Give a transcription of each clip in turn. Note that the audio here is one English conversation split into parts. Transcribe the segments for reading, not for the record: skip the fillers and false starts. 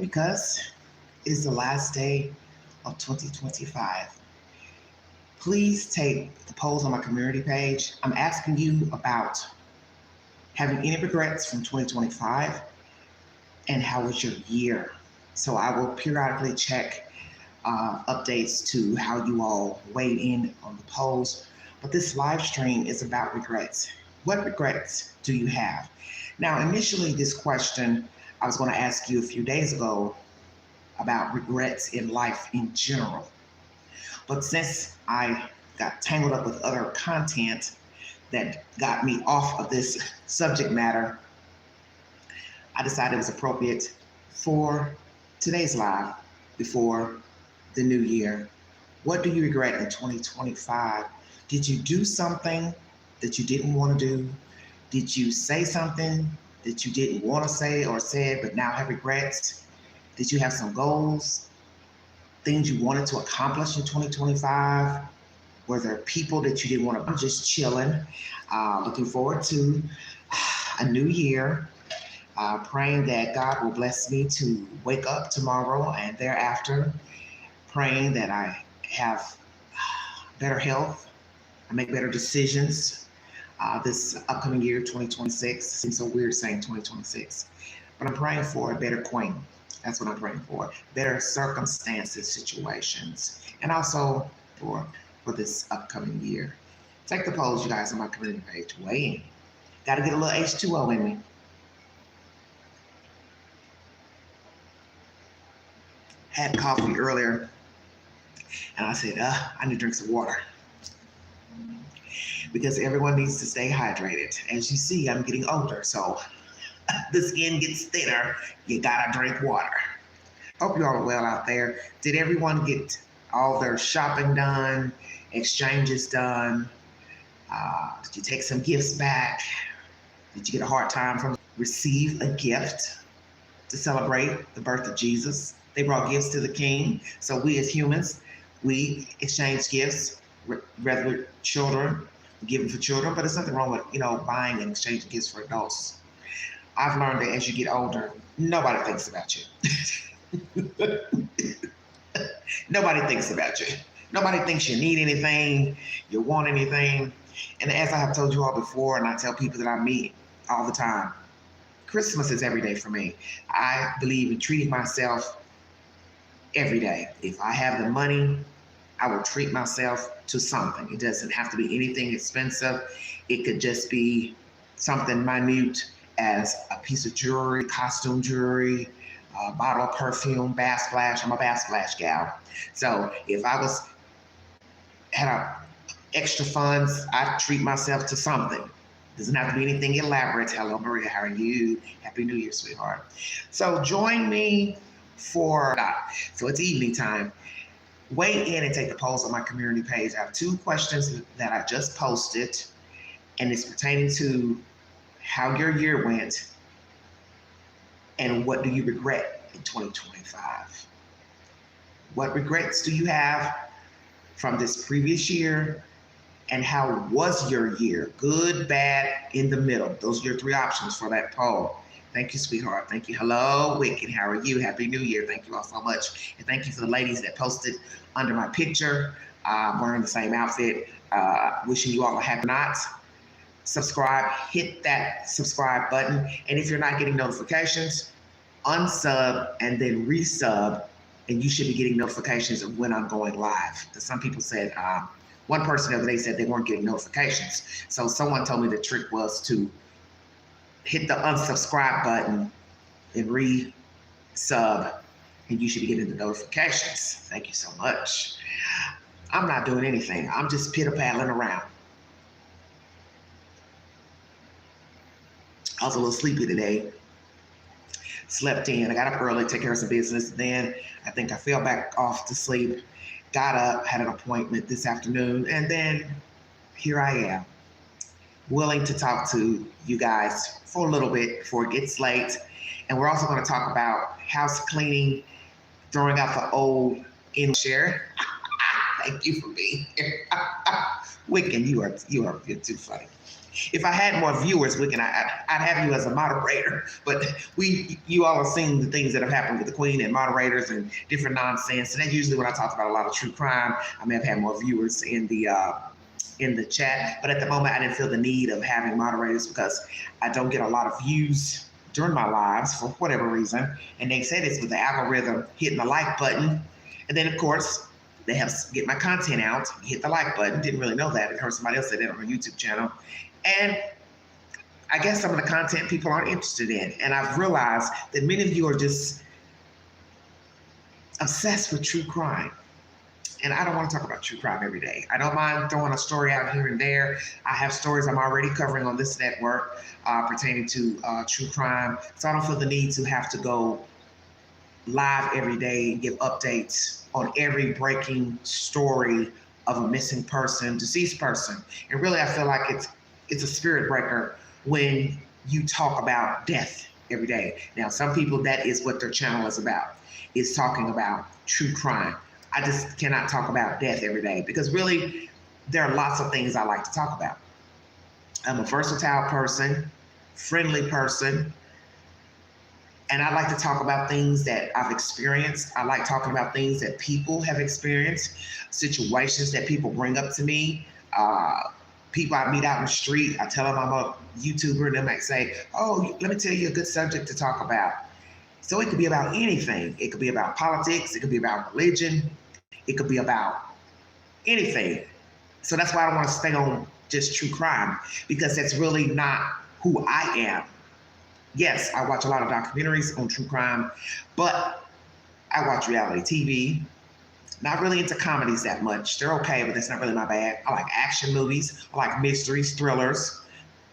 because it is the last day of 2025. Please take the polls on my community page. I'm asking you about having any regrets from 2025 and how was your year. So I will periodically check updates to how you all weighed in on the polls. But this live stream is about regrets. What regrets do you have? Now, initially, this question I was going to ask you a few days ago about regrets in life in general. But since I got tangled up with other content that got me off of this subject matter, I decided it was appropriate for today's live before the new year. What do you regret in 2025? Did you do something that you didn't want to do? Did you say something that you didn't want to say or said but now have regrets? Did you have some goals, things you wanted to accomplish in 2025? Were there people that you didn't want to? I'm just chilling, looking forward to a new year, praying that God will bless me to wake up tomorrow and thereafter, praying that I have better health, I make better decisions this upcoming year, 2026. It seems so weird saying 2026, but I'm praying for a better queen. That's what I'm praying for. Better circumstances, situations, and also for this upcoming year. Take the polls, you guys, on my community page. Weigh in. Got to get a little H2O in me. Had coffee earlier, and I said, I need to drink some water because everyone needs to stay hydrated. As you see, I'm getting older, so the skin gets thinner. You gotta drink water. Hope you all are well out there. Did everyone get all their shopping done, exchanges done? Did you take some gifts back? Did you get a hard time from receive a gift to celebrate the birth of Jesus? They brought gifts to the King. So we as humans, we exchange gifts, rather children, giving for children, but there's nothing wrong with, buying and exchanging gifts for adults. I've learned that as you get older, nobody thinks about you. Nobody thinks about you. Nobody thinks you need anything, you want anything. And as I have told you all before, and I tell people that I meet all the time, Christmas is every day for me. I believe in treating myself every day. If I have the money, I will treat myself to something. It doesn't have to be anything expensive. It could just be something minute as a piece of jewelry, costume jewelry, a bottle of perfume, bath splash. I'm a bath splash gal. So if I had extra funds, I treat myself to something. It doesn't have to be anything elaborate. Hello, Maria, how are you? Happy New Year, sweetheart. So join me so it's evening time. Weigh in and take the polls on my community page. I have 2 questions that I just posted, and it's pertaining to how your year went and what do you regret in 2025. What regrets do you have from this previous year, and how was your year? Good, bad, in the middle. Those are your 3 options for that poll. Thank you, sweetheart. Thank you. Hello, Wicked. How are you? Happy New Year. Thank you all so much. And thank you for the ladies that posted under my picture, wearing the same outfit. Wishing you all a happy night. Subscribe. Hit that subscribe button. And if you're not getting notifications, unsub and then resub, and you should be getting notifications of when I'm going live. Because some people said, one person the other day said they weren't getting notifications. So someone told me the trick was to hit the unsubscribe button and resub, and you should be getting the notifications. Thank you so much. I'm not doing anything. I'm just pitter-paddling around. I was a little sleepy today. Slept in. I got up early, take care of some business. Then I think I fell back off to sleep. Got up, had an appointment this afternoon, and then here I am, willing to talk to you guys for a little bit before it gets late. And we're also going to talk about house cleaning, throwing out the old in share. Thank you for being here. Wiccan, you're too funny. If I had more viewers, Wicked, I'd have you as a moderator. But you all have seen the things that have happened with the Queen and moderators and different nonsense. And that's usually when I talk about a lot of true crime. I may have had more viewers in the chat, but at the moment I didn't feel the need of having moderators because I don't get a lot of views during my lives for whatever reason. And they said it's with the algorithm hitting the like button. And then of course they have to get my content out, hit the like button. Didn't really know that. I heard somebody else say that on a YouTube channel. And I guess some of the content people aren't interested in. And I've realized that many of you are just obsessed with true crime. And I don't want to talk about true crime every day. I don't mind throwing a story out here and there. I have stories I'm already covering on this network pertaining to true crime. So I don't feel the need to have to go live every day and give updates on every breaking story of a missing person, deceased person. And really, I feel like it's a spirit breaker when you talk about death every day. Now, some people, that is what their channel is about, is talking about true crime. I just cannot talk about death every day because really, there are lots of things I like to talk about. I'm a versatile person, friendly person, and I like to talk about things that I've experienced. I like talking about things that people have experienced, situations that people bring up to me, people I meet out in the street. I tell them I'm a YouTuber, and they might say, oh, let me tell you a good subject to talk about. So it could be about anything. It could be about politics. It could be about religion. It could be about anything. So that's why I don't want to stay on just true crime, because that's really not who I am. Yes, I watch a lot of documentaries on true crime, but I watch reality TV. Not really into comedies that much. They're okay, but that's not really my bag. I like action movies. I like mysteries, thrillers.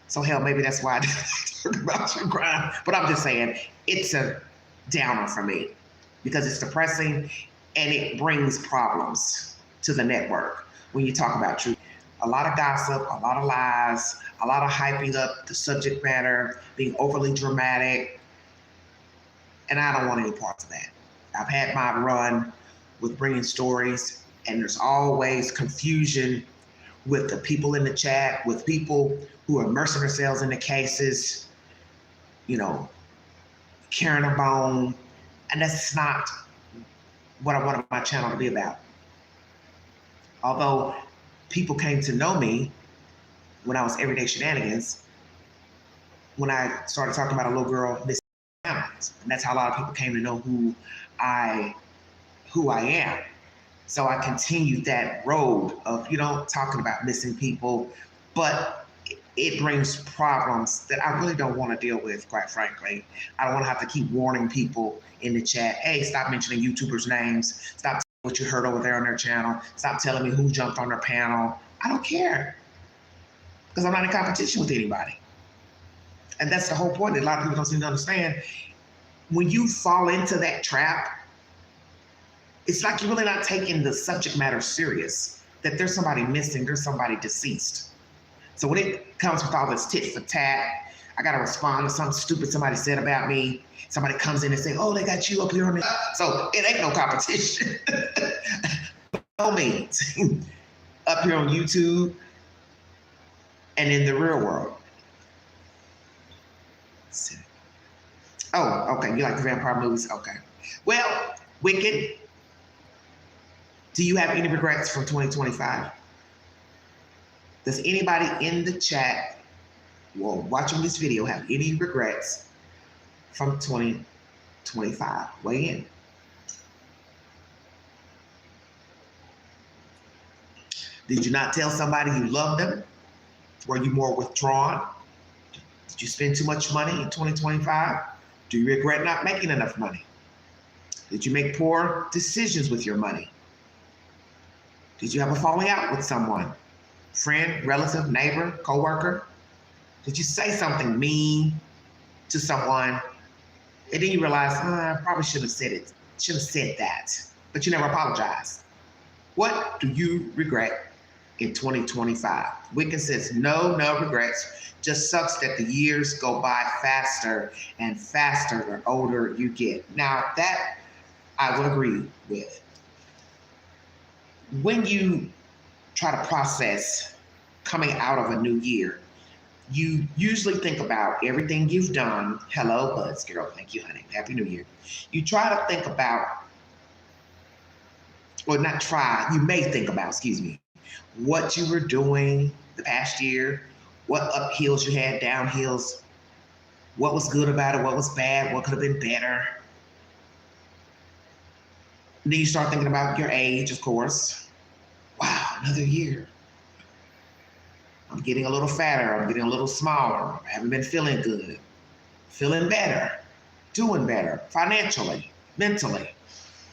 So hell, maybe that's why I talk about true crime. But I'm just saying, it's a downer for me because it's depressing and it brings problems to the network when you talk about truth. A lot of gossip, a lot of lies, a lot of hyping up the subject matter, being overly dramatic, and I don't want any parts of that. I've had my run with bringing stories, and there's always confusion with the people in the chat, with people who are immersing themselves in the cases, carrying a bone, and that's not what I want my channel to be about. Although people came to know me when I was Everyday Shenanigans, when I started talking about a little girl missing animals. And that's how a lot of people came to know who I am. So I continued that road of, talking about missing people, but it brings problems that I really don't want to deal with, quite frankly. I don't want to have to keep warning people in the chat, hey, stop mentioning YouTubers' names, stop telling what you heard over there on their channel, stop telling me who jumped on their panel. I don't care, because I'm not in competition with anybody. And that's the whole point that a lot of people don't seem to understand. When you fall into that trap, it's like you're really not taking the subject matter serious, that there's somebody missing, there's somebody deceased. So when it comes with all this tit for tat, I got to respond to something stupid somebody said about me. Somebody comes in and say, oh, they got you up here on the... So it ain't no competition. By no means. Up here on YouTube and in the real world. Oh, okay. You like the vampire movies? Okay. Well, Wicked, do you have any regrets from 2025? Does anybody in the chat or watching this video have any regrets from 2025? Weigh in. Did you not tell somebody you loved them? Were you more withdrawn? Did you spend too much money in 2025? Do you regret not making enough money? Did you make poor decisions with your money? Did you have a falling out with someone? Friend, relative, neighbor, coworker? Did you say something mean to someone and then you realize, I probably shouldn't have said that, but you never apologized? What do you regret in 2025? Wicked says, no regrets. Just sucks that the years go by faster and faster the older you get. Now that I would agree with. When you try to process coming out of a new year, You usually think about everything you've done. Hello, Buds girl. Thank you, honey. Happy New Year. You try to think about, or not try, you may think about, excuse me, what you were doing the past year, what uphills you had, downhills, what was good about it, what was bad, what could have been better. And then you start thinking about your age, of course. Wow, another year. I'm getting a little fatter, I'm getting a little smaller, I haven't been feeling good, feeling better, doing better financially, mentally.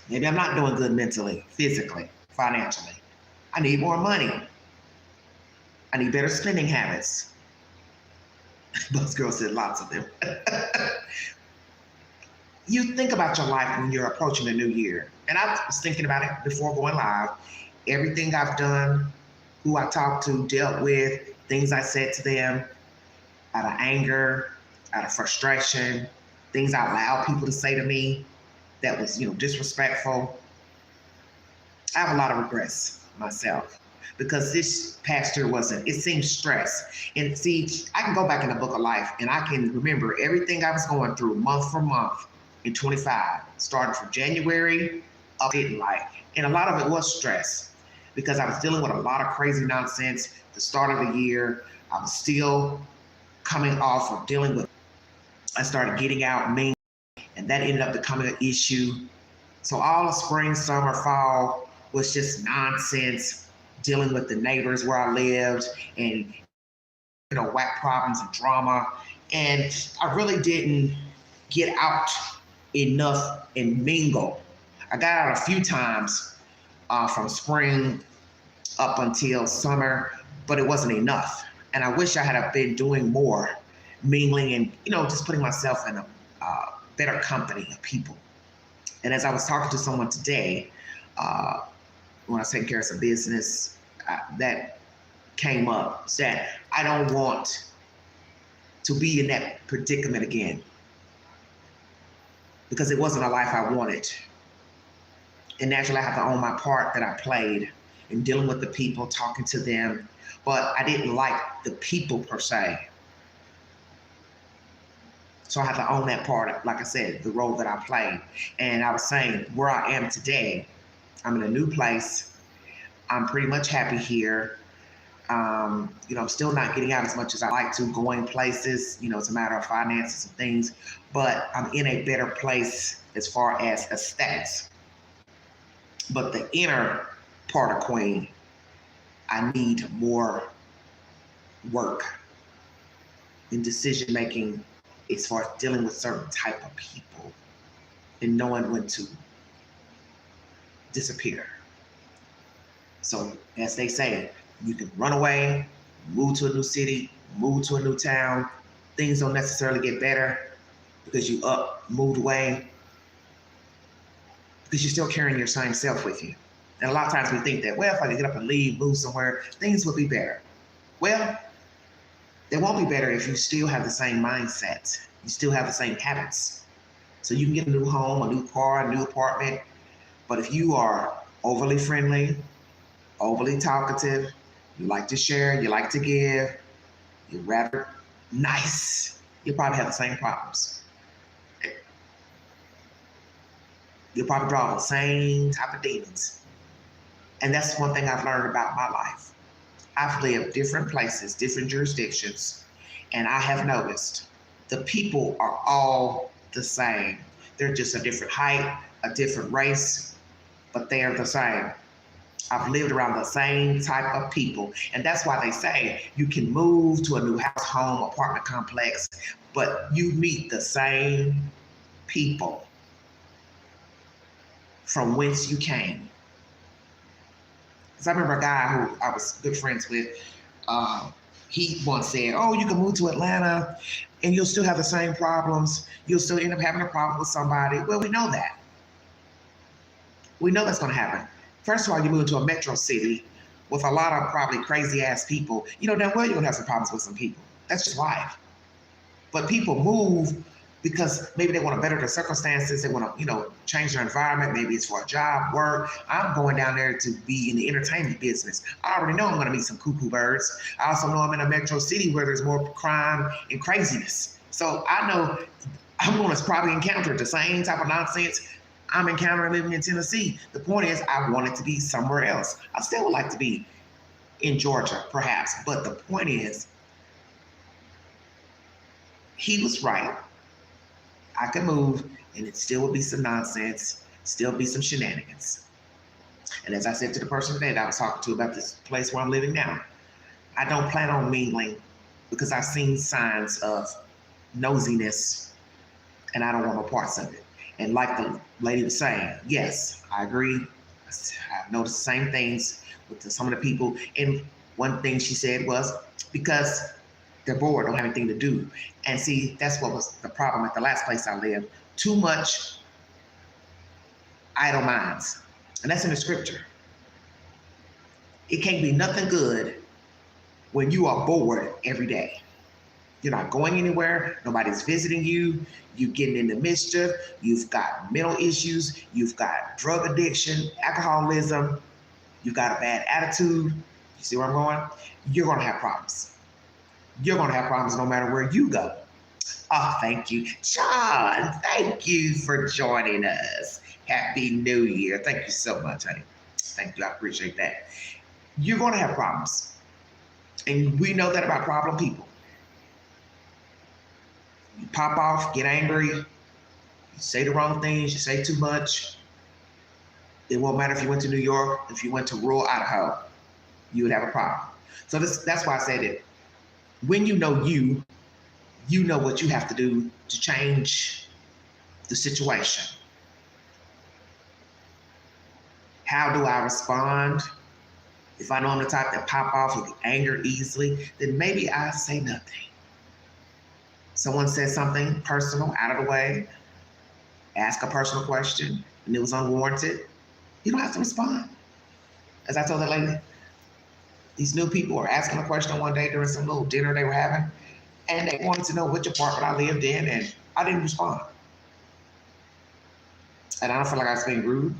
Maybe I'm not doing good mentally, physically, financially. I need more money. I need better spending habits. Those girls said lots of them. You think about your life when you're approaching the new year. And I was thinking about it before going live. Everything I've done, who I talked to, dealt with, things I said to them out of anger, out of frustration, things I allowed people to say to me that was, disrespectful. I have a lot of regrets myself because this past year it seemed stress. And see, I can go back in the book of life and I can remember everything I was going through month for month in 25, starting from January up didn't like. And a lot of it was stress because I was dealing with a lot of crazy nonsense. The start of the year, I was still coming off of dealing with, I started getting out mean, and that ended up becoming an issue. So all of spring, summer, fall was just nonsense, dealing with the neighbors where I lived and, whack problems and drama. And I really didn't get out enough and mingle. I got out a few times from spring up until summer, but it wasn't enough. And I wish I had been doing more mingling and, just putting myself in a better company of people. And as I was talking to someone today, when I was taking care of some business, that came up, said, I don't want to be in that predicament again because it wasn't a life I wanted. And naturally, I have to own my part that I played in dealing with the people, talking to them, but I didn't like the people per se. So I have to own that part, like I said, the role that I played. And I was saying where I am today, I'm in a new place. I'm pretty much happy here. I'm still not getting out as much as I like to, going places, it's a matter of finances and things, but I'm in a better place as far as aesthetics. But the inner part of Queen, I need more work in decision making as far as dealing with certain type of people and knowing when to disappear. So as they say, you can run away, move to a new city, move to a new town. Things don't necessarily get better because you moved away, because you're still carrying your same self with you. And a lot of times we think that, well, if I could get up and leave, move somewhere, things would be better. Well, they won't be better if you still have the same mindset. You still have the same habits. So you can get a new home, a new car, a new apartment. But if you are overly friendly, overly talkative, you like to share, you like to give, you're rather nice, you'll probably have the same problems. You'll probably draw the same type of demons. And that's one thing I've learned about my life. I've lived different places, different jurisdictions, and I have noticed the people are all the same. They're just a different height, a different race, but they are the same. I've lived around the same type of people. And that's why they say you can move to a new house, home, apartment complex, but you meet the same people from whence you came. Because I remember a guy who I was good friends with, he once said, oh, you can move to Atlanta and you'll still have the same problems. You'll still end up having a problem with somebody. Well, we know that. We know that's going to happen. First of all, you move into a metro city with a lot of probably crazy ass people. You know damn well you're going to have some problems with some people. That's just life. But people move because maybe they want to better their circumstances. They want to, change their environment. Maybe it's for a job, work. I'm going down there to be in the entertainment business. I already know I'm going to meet some cuckoo birds. I also know I'm in a metro city where there's more crime and craziness. So I know I'm going to probably encounter the same type of nonsense I'm encountering living in Tennessee. The point is, I want it to be somewhere else. I still would like to be in Georgia, perhaps. But the point is, he was right. I could move and it still would be some nonsense, still be some shenanigans. And as I said to the person today that I was talking to about this place where I'm living now, I don't plan on mingling because I've seen signs of nosiness and I don't want no parts of it. And like the lady was saying, yes, I agree. I've noticed the same things with some of the people. And one thing she said was because they're bored, don't have anything to do. And see, that's what was the problem at the last place I lived. Too much idle minds. And that's in the scripture. It can't be nothing good when you are bored every day. You're not going anywhere. Nobody's visiting you. You're getting into mischief. You've got mental issues. You've got drug addiction, alcoholism. You've got a bad attitude. You see where I'm going? You're going to have problems. You're going to have problems no matter where you go. Oh, thank you. John, thank you for joining us. Happy New Year. Thank you so much, honey. Thank you. I appreciate that. You're going to have problems. And we know that about problem people. You pop off, get angry, you say the wrong things, you say too much. It won't matter if you went to New York, if you went to rural Idaho, you would have a problem. So that's why I said it. When you know what you have to do to change the situation. How do I respond? If I know I'm the type that pop off and get angered easily, then maybe I say nothing. Someone says something personal, out of the way, ask a personal question, and it was unwarranted, you don't have to respond. As I told that lady, these new people were asking a question one day during some little dinner they were having, and they wanted to know which apartment I lived in, and I didn't respond. And I don't feel like I was being rude.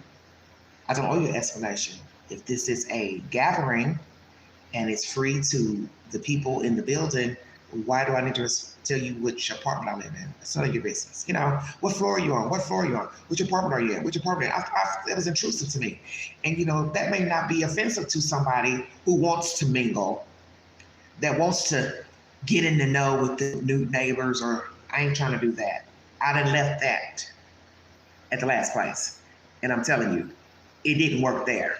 I don't owe you an explanation. If this is a gathering and it's free to the people in the building, why do I need to tell you which apartment I live in? It's none of your business. What floor are you on? What floor are you on? Which apartment are you in? Which apartment? That was intrusive to me. And, that may not be offensive to somebody who wants to mingle, that wants to get in the know with the new neighbors, or I ain't trying to do that. I done left that at the last place. And I'm telling you, it didn't work there.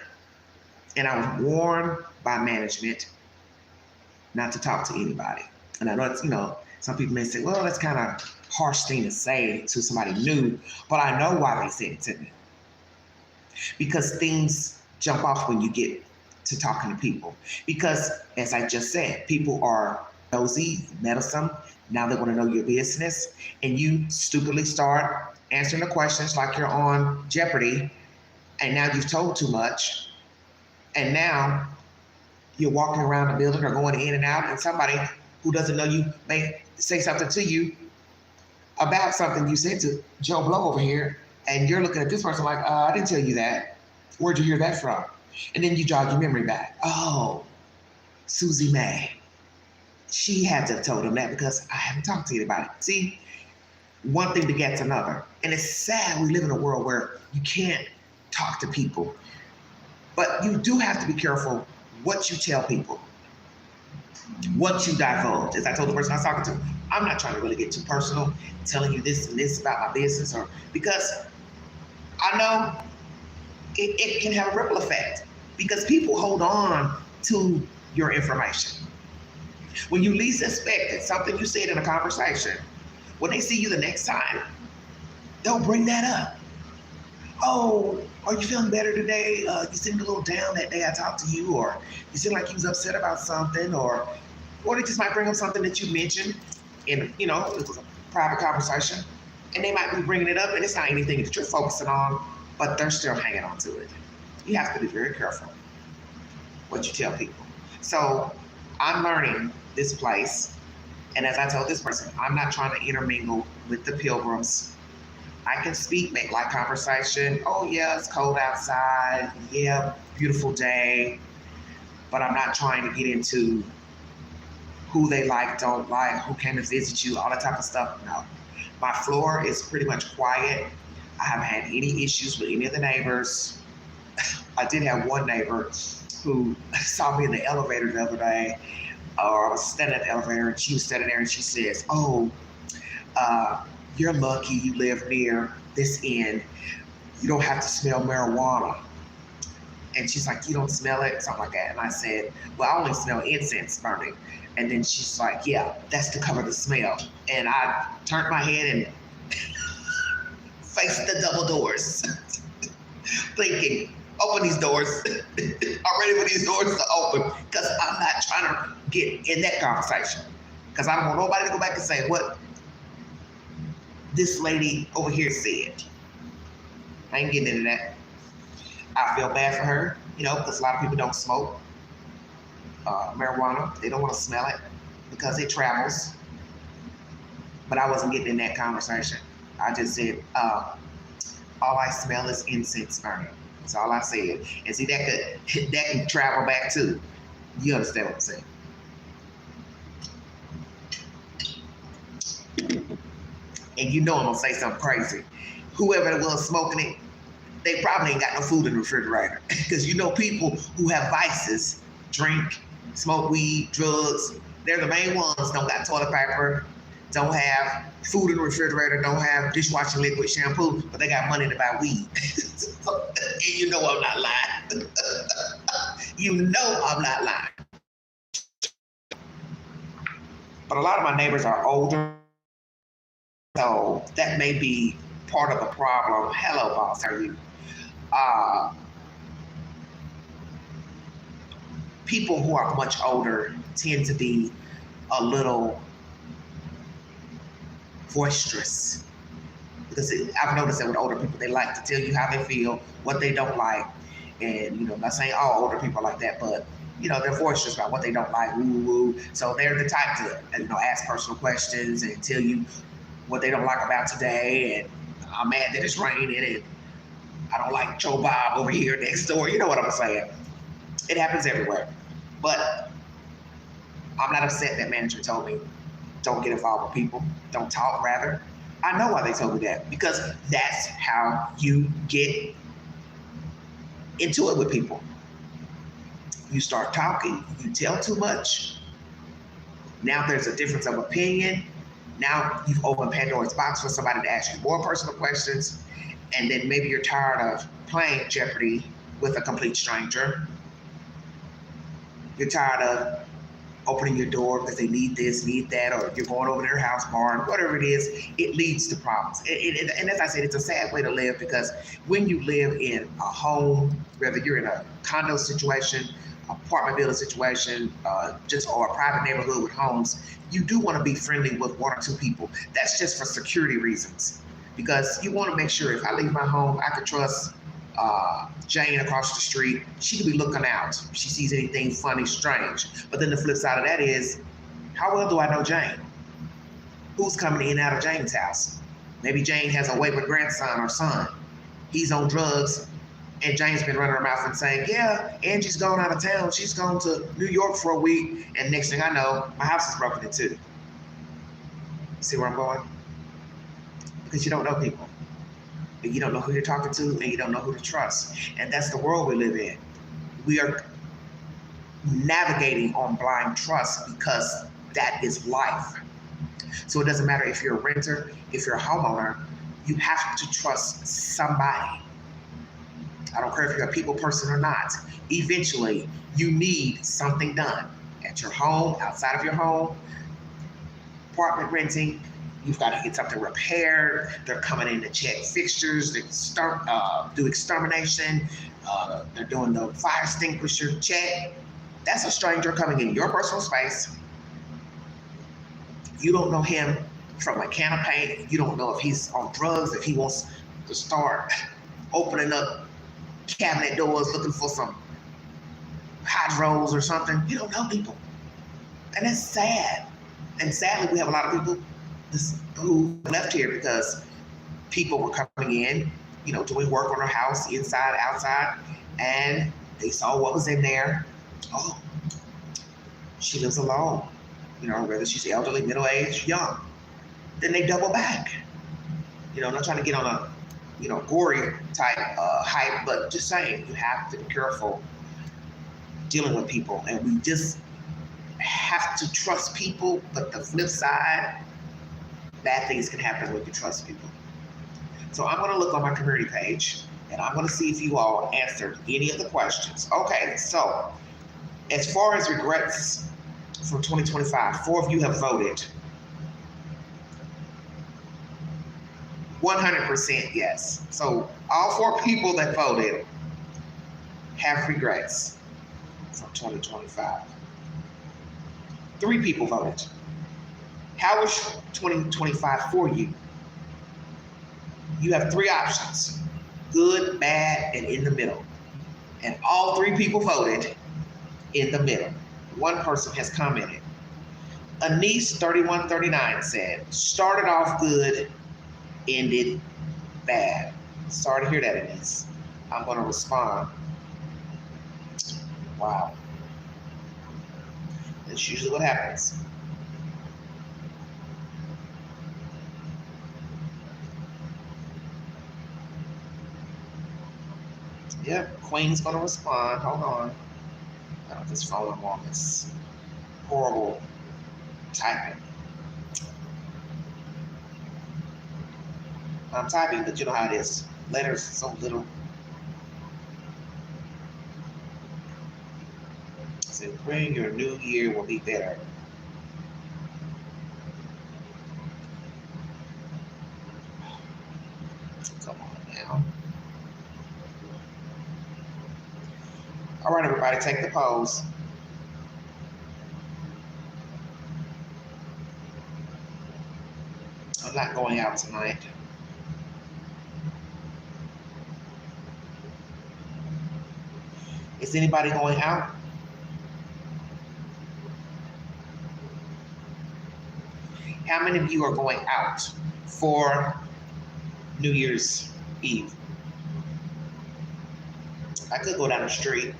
And I was warned by management not to talk to anybody. And I know it's, some people may say, well, that's kind of harsh thing to say to somebody new, but I know why they said it to me. Because things jump off when you get to talking to people. Because, as I just said, people are nosy, meddlesome. Now they want to know your business. And you stupidly start answering the questions like you're on Jeopardy. And now you've told too much. And now you're walking around the building or going in and out, and somebody who doesn't know you may say something to you about something you said to Joe Blow over here, and you're looking at this person like, I didn't tell you that. Where'd you hear that from? And then you jog your memory back. Oh, Susie Mae. She had to have told him that because I haven't talked to anybody. See, one thing begets another. And it's sad we live in a world where you can't talk to people. But you do have to be careful what you tell people, what you divulge. As I told the person I was talking to, I'm not trying to really get too personal, telling you this and this about my business, or because I know it can have a ripple effect because people hold on to your information. When you least expect it, something you said in a conversation, when they see you the next time, they'll bring that up. Oh, are you feeling better today? You seemed a little down that day I talked to you, or you seemed like you was upset about something, or they just might bring up something that you mentioned in, it was a private conversation, and they might be bringing it up, and it's not anything that you're focusing on, but they're still hanging on to it. You have to be very careful what you tell people. So I'm learning this place And as I told this person, I'm not trying to intermingle with the pilgrims. I can speak, make light conversation. Oh, yeah, it's cold outside. Yeah, beautiful day. But I'm not trying to get into who they like, don't like, who came to visit you, all that type of stuff. No. My floor is pretty much quiet. I haven't had any issues with any of the neighbors. I did have one neighbor who saw me in the elevator the other day, or I was standing at the elevator, and she was standing there and she says, "Oh, you're lucky you live near this end. You don't have to smell marijuana." And she's like, "You don't smell it?" Something like that. And I said, "Well, I only smell incense burning." And then she's like, "Yeah, that's to cover the smell." And I turned my head and faced the double doors, thinking, open these doors. I'm ready for these doors to open because I'm not trying to get in that conversation. Because I don't want nobody to go back and say what this lady over here said. I ain't getting into that. I feel bad for her, because a lot of people don't smoke marijuana. They don't want to smell it because it travels. But I wasn't getting in that conversation. I just said, all I smell is incense burning. That's all I said. And see, that can travel back too. You understand what I'm saying? And I'm gonna say something crazy. Whoever it was smoking it, they probably ain't got no food in the refrigerator. Because people who have vices, drink, smoke weed, drugs, they're the main ones. Don't got toilet paper, don't have food in the refrigerator, don't have dishwashing liquid, shampoo, but they got money to buy weed. And I'm not lying. I'm not lying. But a lot of my neighbors are older, so that may be part of the problem. Hello, boss. How are you? People who are much older tend to be a little boisterous. Because I've noticed that with older people, they like to tell you how they feel, what they don't like. And, I'm not saying all older people are like that, but, they're boisterous about what they don't like, woo-woo. So they're the type to, ask personal questions and tell you what they don't like about today. And I'm mad that it's raining and I don't like Joe Bob over here next door. You know what I'm saying? It happens everywhere. But I'm not upset that manager told me, don't get involved with people. Don't talk, rather. I know why they told me that. Because that's how you get into it with people. You start talking, you tell too much. Now there's a difference of opinion. Now you've opened Pandora's box for somebody to ask you more personal questions. And then maybe you're tired of playing Jeopardy with a complete stranger. You're tired of opening your door because they need this, need that, or you're going over their house barn, whatever it is, it leads to problems. And as I said, it's a sad way to live because when you live in a home, whether you're in a condo situation, apartment building situation, or a private neighborhood with homes, you do want to be friendly with one or two people. That's just for security reasons. Because you want to make sure if I leave my home, I can trust Jane across the street. She could be looking out if she sees anything funny, strange. But then the flip side of that is, how well do I know Jane? Who's coming in and out of Jane's house? Maybe Jane has a wayward grandson or son. He's on drugs, and Jane's been running her mouth and saying, yeah, Angie's gone out of town. She's gone to New York for a week. And next thing I know, my house is broken into. See where I'm going? Because you don't know people. And you don't know who you're talking to, and you don't know who to trust. And that's the world we live in. We are navigating on blind trust because that is life. So it doesn't matter if you're a renter, if you're a homeowner, you have to trust somebody. I don't care if you're a people person or not. Eventually, you need something done at your home, outside of your home, apartment renting. You've got to get something repaired. They're coming in to check fixtures. They do extermination. They're doing the fire extinguisher check. That's a stranger coming in your personal space. You don't know him from a can of paint. You don't know if he's on drugs, if he wants to start opening up cabinet doors looking for some hydros or something. You don't know people. And it's sad. And sadly, we have a lot of people who left here because people were coming in, doing work on their house, inside, outside, and they saw what was in there. Oh, she lives alone, whether she's elderly, middle-aged, young. Then they double back. Not trying to get on a, gory type hype, but just saying, you have to be careful dealing with people. And we just have to trust people, but the flip side, bad things can happen when you trust people. So I'm going to look on my community page, and I'm going to see if you all answered any of the questions. Okay, so as far as regrets from 2025, 4 of you have voted. 100% yes. So all 4 people that voted have regrets from 2025. 3 people voted. How was 2025 for you? You have 3 options: good, bad, and in the middle. And all 3 people voted in the middle. 1 person has commented. Anise 3139 said, started off good, ended bad. Sorry to hear that, Anise. I'm going to respond. Wow. That's usually what happens. Yep, Queen's going to respond. Hold on. This phone, I'm on this horrible typing. I'm typing, but you know how it is. Letters so little. So Queen, your new year will be better. Come on now. All right, everybody, take the pose. I'm not going out tonight. Is anybody going out? How many of you are going out for New Year's Eve? I could go down the street.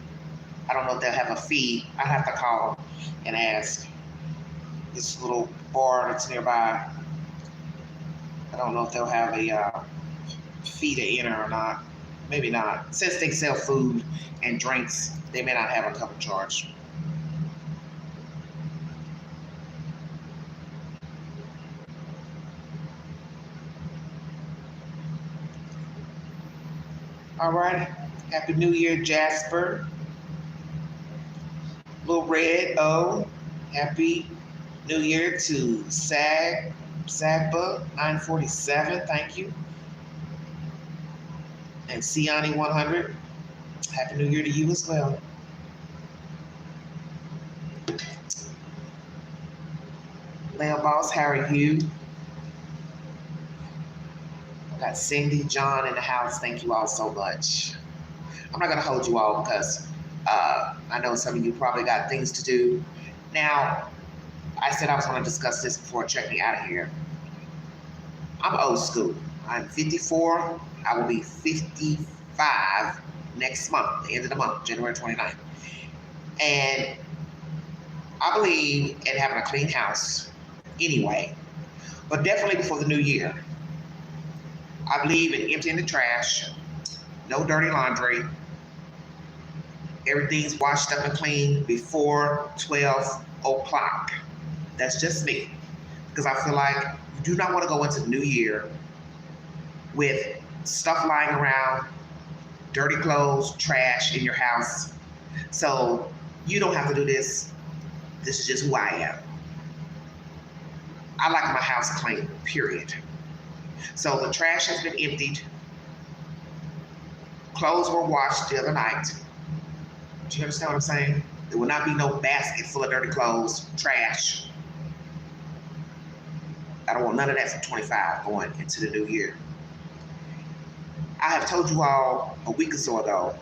I don't know if they'll have a fee. I'd have to call and ask. This little bar that's nearby, I don't know if they'll have a fee to enter or not. Maybe not. Since they sell food and drinks, they may not have a cover charge. All right. Happy New Year, Jasper. Little Red O. Happy New Year to Sagba 947. Thank you. And Siani 100. Happy New Year to you as well. Leo Boss, how are you? I got Cindy, John in the house. Thank you all so much. I'm not going to hold you all because I know some of you probably got things to do. Now, I said I was going to discuss this before checking out of here. I'm old school. I'm 54. I will be 55 next month, the end of the month, January 29th. And I believe in having a clean house anyway, but definitely before the new year. I believe in emptying the trash, no dirty laundry. Everything's washed up and clean before 12 o'clock. That's just me. Because I feel like you do not want to go into the new year with stuff lying around, dirty clothes, trash in your house. So you don't have to do this. This is just who I am. I like my house clean, period. So the trash has been emptied. Clothes were washed the other night. Do you understand what I'm saying? There will not be no basket full of dirty clothes, trash. I don't want none of that for 25 going into the new year. I have told you all a week or so ago,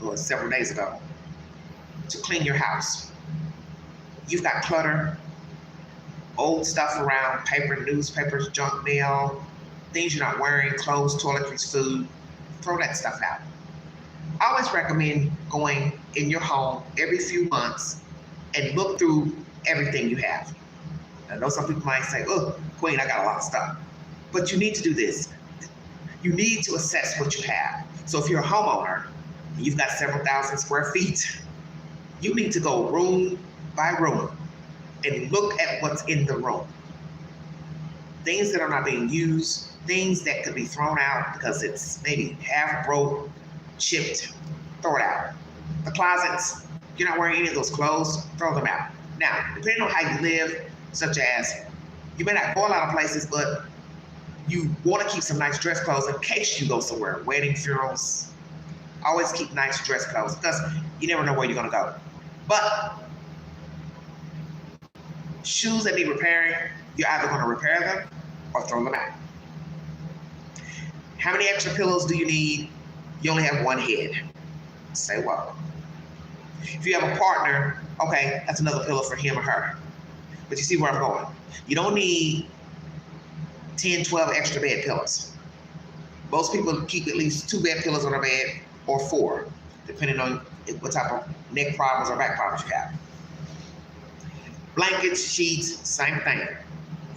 or several days ago, to clean your house. You've got clutter. old stuff around, paper, newspapers, junk mail, things you're not wearing, clothes, toiletries, food. Throw that stuff out. I always recommend going in your home every few months and look through everything you have. I know some people might say, oh, Queen, I got a lot of stuff. But you need to do this. You need to assess what you have. So if you're a homeowner, and you've got several thousand square feet, you need to go room by room and look at what's in the room. Things that are not being used, things that could be thrown out because it's maybe half broke, chipped, throw it out. The closets, you're not wearing any of those clothes, throw them out. Now, depending on how you live, such as you may not go a lot of places, but you want to keep some nice dress clothes in case you go somewhere, wedding, funerals. Always keep nice dress clothes because you never know where you're going to go. But shoes that need repairing, you're either going to repair them or throw them out. How many extra pillows do you need? You only have one head. Say what? If you have a partner, okay, that's another pillow for him or her. But you see where I'm going. You don't need 10, 12 extra bed pillows. Most people keep at least 2 bed pillows on their bed or 4, depending on what type of neck problems or back problems you have. Blankets, sheets, same thing.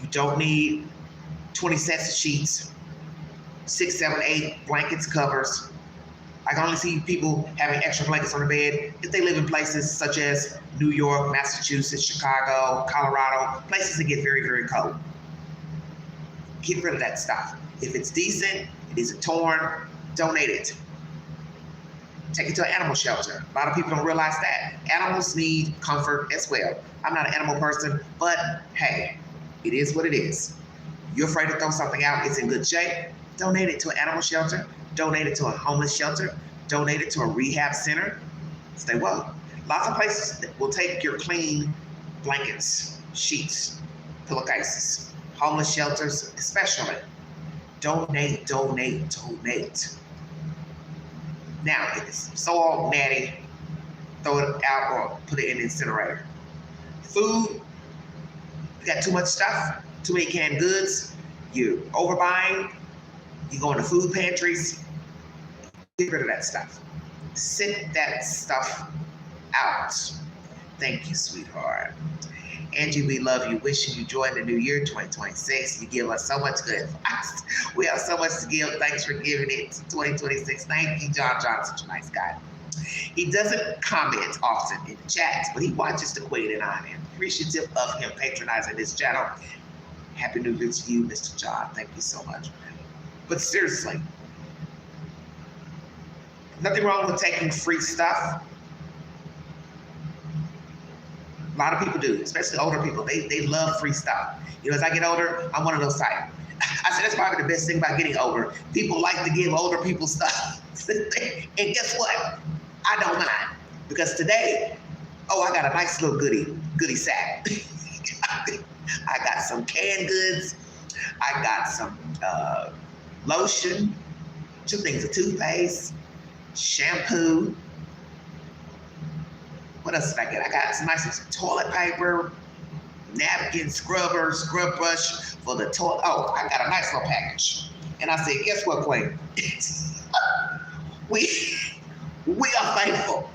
You don't need 20 sets of sheets, 6, 7, 8 blankets, covers. I can only see people having extra blankets on their bed if they live in places such as New York, Massachusetts, Chicago, Colorado, places that get very, very cold. Get rid of that stuff. If it's decent, it isn't torn, donate it. Take it to an animal shelter. A lot of people don't realize that. Animals need comfort as well. I'm not an animal person, but hey, it is what it is. You're afraid to throw something out, it's in good shape, donate it to an animal shelter, donate it to a homeless shelter, donate it to a rehab center. Stay well. Lots of places will take your clean blankets, sheets, pillowcases, homeless shelters especially. Donate, donate, donate. Now, if it's so all natty, throw it out or put it in the incinerator. Food, you got too much stuff, too many canned goods, you're overbuying, you go into food pantries, get rid of that stuff. Sit that stuff out. Thank you, sweetheart. Angie, we love you. Wishing you joy in the new year, 2026. You give us so much good advice. We have so much to give. Thanks for giving it to 2026. Thank you, John. John's such a nice guy. He doesn't comment often in the chats, but he watches the Queen, and I am appreciative of him patronizing this channel. Happy New Year to you, Mr. John. Thank you so much. But seriously, nothing wrong with taking free stuff. A lot of people do, especially older people. They love free stuff. You know, as I get older, I'm one of those types. I said that's probably the best thing about getting older. People like to give older people stuff. And guess what? I don't mind. Because today, I got a nice little goodie sack. I got some canned goods. I got some lotion, 2 things of toothpaste, shampoo. What else did I get? I got some nice toilet paper, napkin, scrubber, scrub brush for the toilet. Oh, I got a nice little package. And I said, guess what, Queen? we are thankful.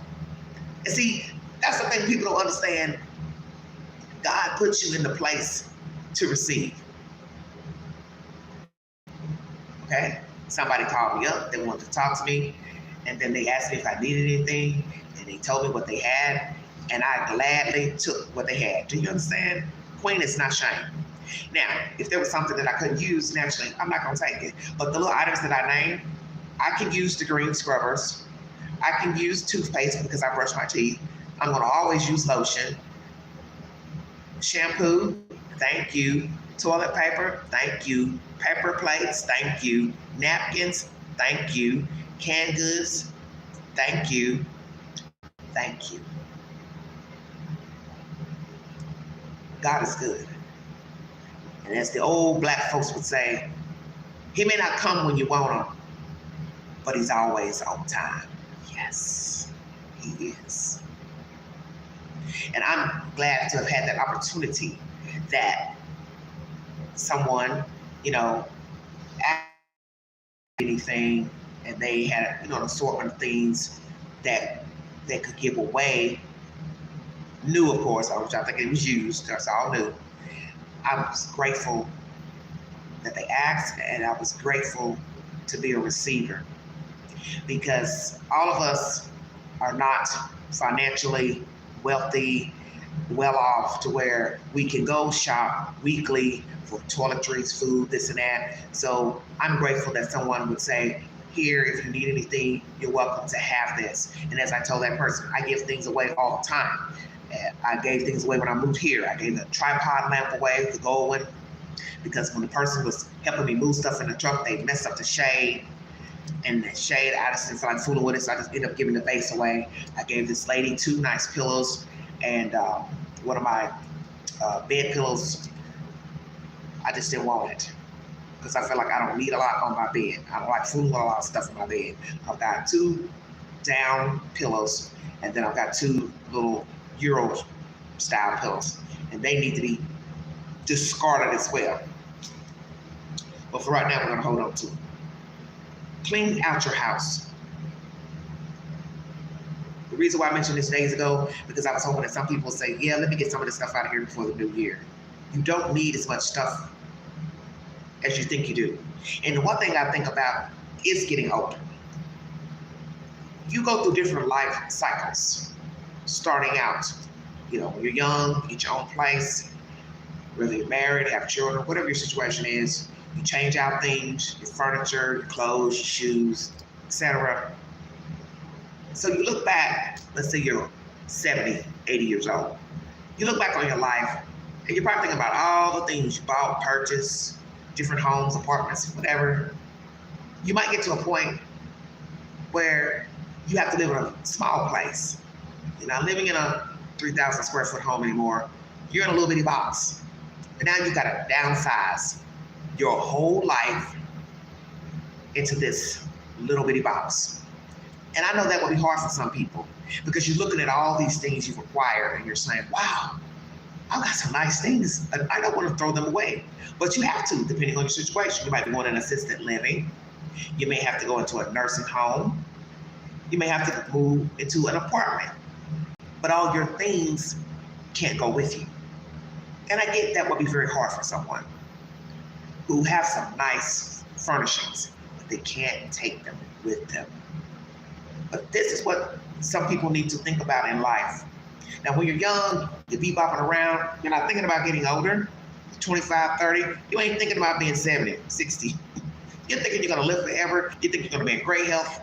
And see, that's the thing people don't understand. God puts you in the place to receive. Okay? Somebody called me up, they wanted to talk to me, and then they asked me if I needed anything, and they told me what they had, and I gladly took what they had. Do you understand? Queen is not shame. Now, if there was something that I couldn't use, naturally, I'm not gonna take it. But the little items that I named, I can use the green scrubbers. I can use toothpaste because I brush my teeth. I'm gonna always use lotion. Shampoo, thank you. Toilet paper, thank you. Paper plates, thank you. Napkins, thank you. Canned goods, thank you. Thank you. God is good. And as the old black folks would say, he may not come when you want him, but he's always on time. Yes, he is. And I'm glad to have had that opportunity that someone, you know, asked anything and they had, an assortment of things that they could give away. New, of course, which I think it was used. That's all new. I was grateful that they asked, and I was grateful to be a receiver because all of us are not financially wealthy, well off to where we can go shop weekly for toiletries, food, this and that. So I'm grateful that someone would say, here, if you need anything, you're welcome to have this. And as I told that person, I give things away all the time. I gave things away when I moved here. I gave the tripod lamp away, the gold one, because when the person was helping me move stuff in the truck, they messed up the shade. And the shade, I just didn't feel like fooling with it, so I just ended up giving the base away. I gave this lady 2 nice pillows, and one of my bed pillows, I just didn't want it because I feel like I don't need a lot on my bed. I don't like fooling with a lot of stuff in my bed. I've got 2 down pillows, and then I've got 2 little Euro style pillows, and they need to be discarded as well. But for right now, we're going to hold on to it. Clean out your house. The reason why I mentioned this days ago, because I was hoping that some people would say, yeah, let me get some of this stuff out of here before the new year. You don't need as much stuff as you think you do. And the one thing I think about is getting older. You go through different life cycles. Starting out, when you're young, get your own place, whether you're married, have children, whatever your situation is, you change out things, your furniture, your clothes, your shoes, etc. So you look back, let's say you're 70, 80 years old. You look back on your life, and you're probably thinking about all the things you bought, purchased, different homes, apartments, whatever. You might get to a point where you have to live in a small place. You're not living in a 3,000 square foot home anymore. You're in a little bitty box. And now you've got to downsize your whole life into this little bitty box. And I know that will be hard for some people because you're looking at all these things you've acquired and you're saying, wow, I've got some nice things. I don't want to throw them away. But you have to, depending on your situation. You might be wanting assisted living. You may have to go into a nursing home. You may have to move into an apartment. But all your things can't go with you. And I get that would be very hard for someone who have some nice furnishings, but they can't take them with them. But this is what some people need to think about in life. Now, when you're young, you be bopping around, you're not thinking about getting older, 25, 30, you ain't thinking about being 70, 60. You're thinking you're gonna live forever, you think you're gonna be in great health,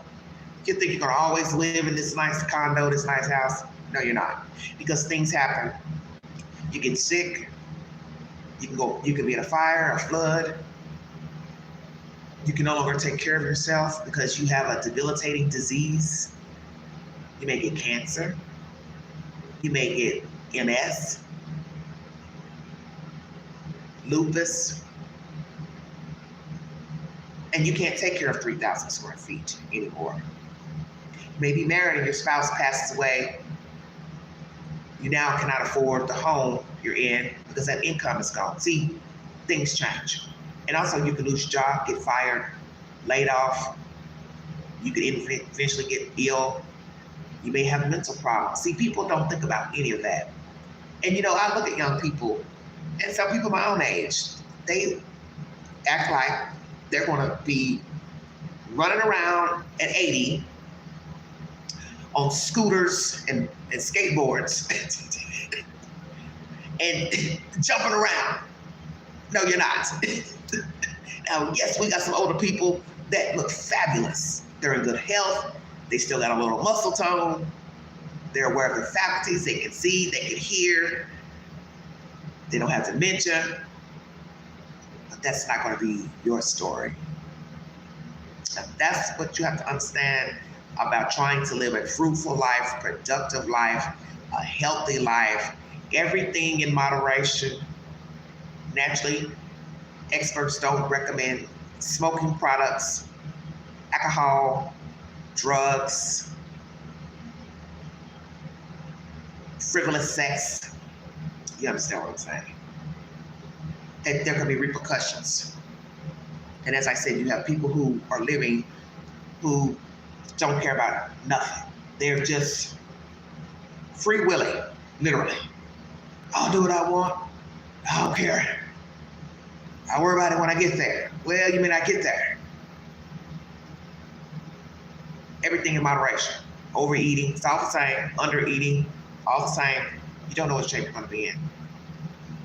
you think you're gonna always live in this nice condo, this nice house. No, you're not, because things happen. You get sick, you can be in a fire, a flood. You can no longer take care of yourself because you have a debilitating disease. You may get cancer. You may get MS, lupus, and you can't take care of 3,000 square feet anymore. You may be married and your spouse passes away. You now cannot afford the home you're in because that income is gone. See, things change. And also you can lose your job, get fired, laid off. You could eventually get ill. You may have mental problems. See, people don't think about any of that. And I look at young people, and some people my own age, they act like they're gonna be running around at 80 on scooters and skateboards and jumping around. No, you're not. Now, yes, we got some older people that look fabulous. They're in good health. They still got a little muscle tone. They're aware of their faculties. They can see, they can hear. They don't have dementia. But that's not going to be your story. And that's what you have to understand about trying to live a fruitful life, productive life, a healthy life, everything in moderation. Naturally, experts don't recommend smoking products, alcohol, drugs, frivolous sex. You understand what I'm saying? that there can be repercussions. And as I said, you have people who are living who don't care about nothing. They're just free willing, literally. I'll do what I want. I don't care. I'll worry about it when I get there. Well, you may not get there. Everything in moderation. Overeating, it's all the same. Undereating, all the same. You don't know what shape you're going to be in.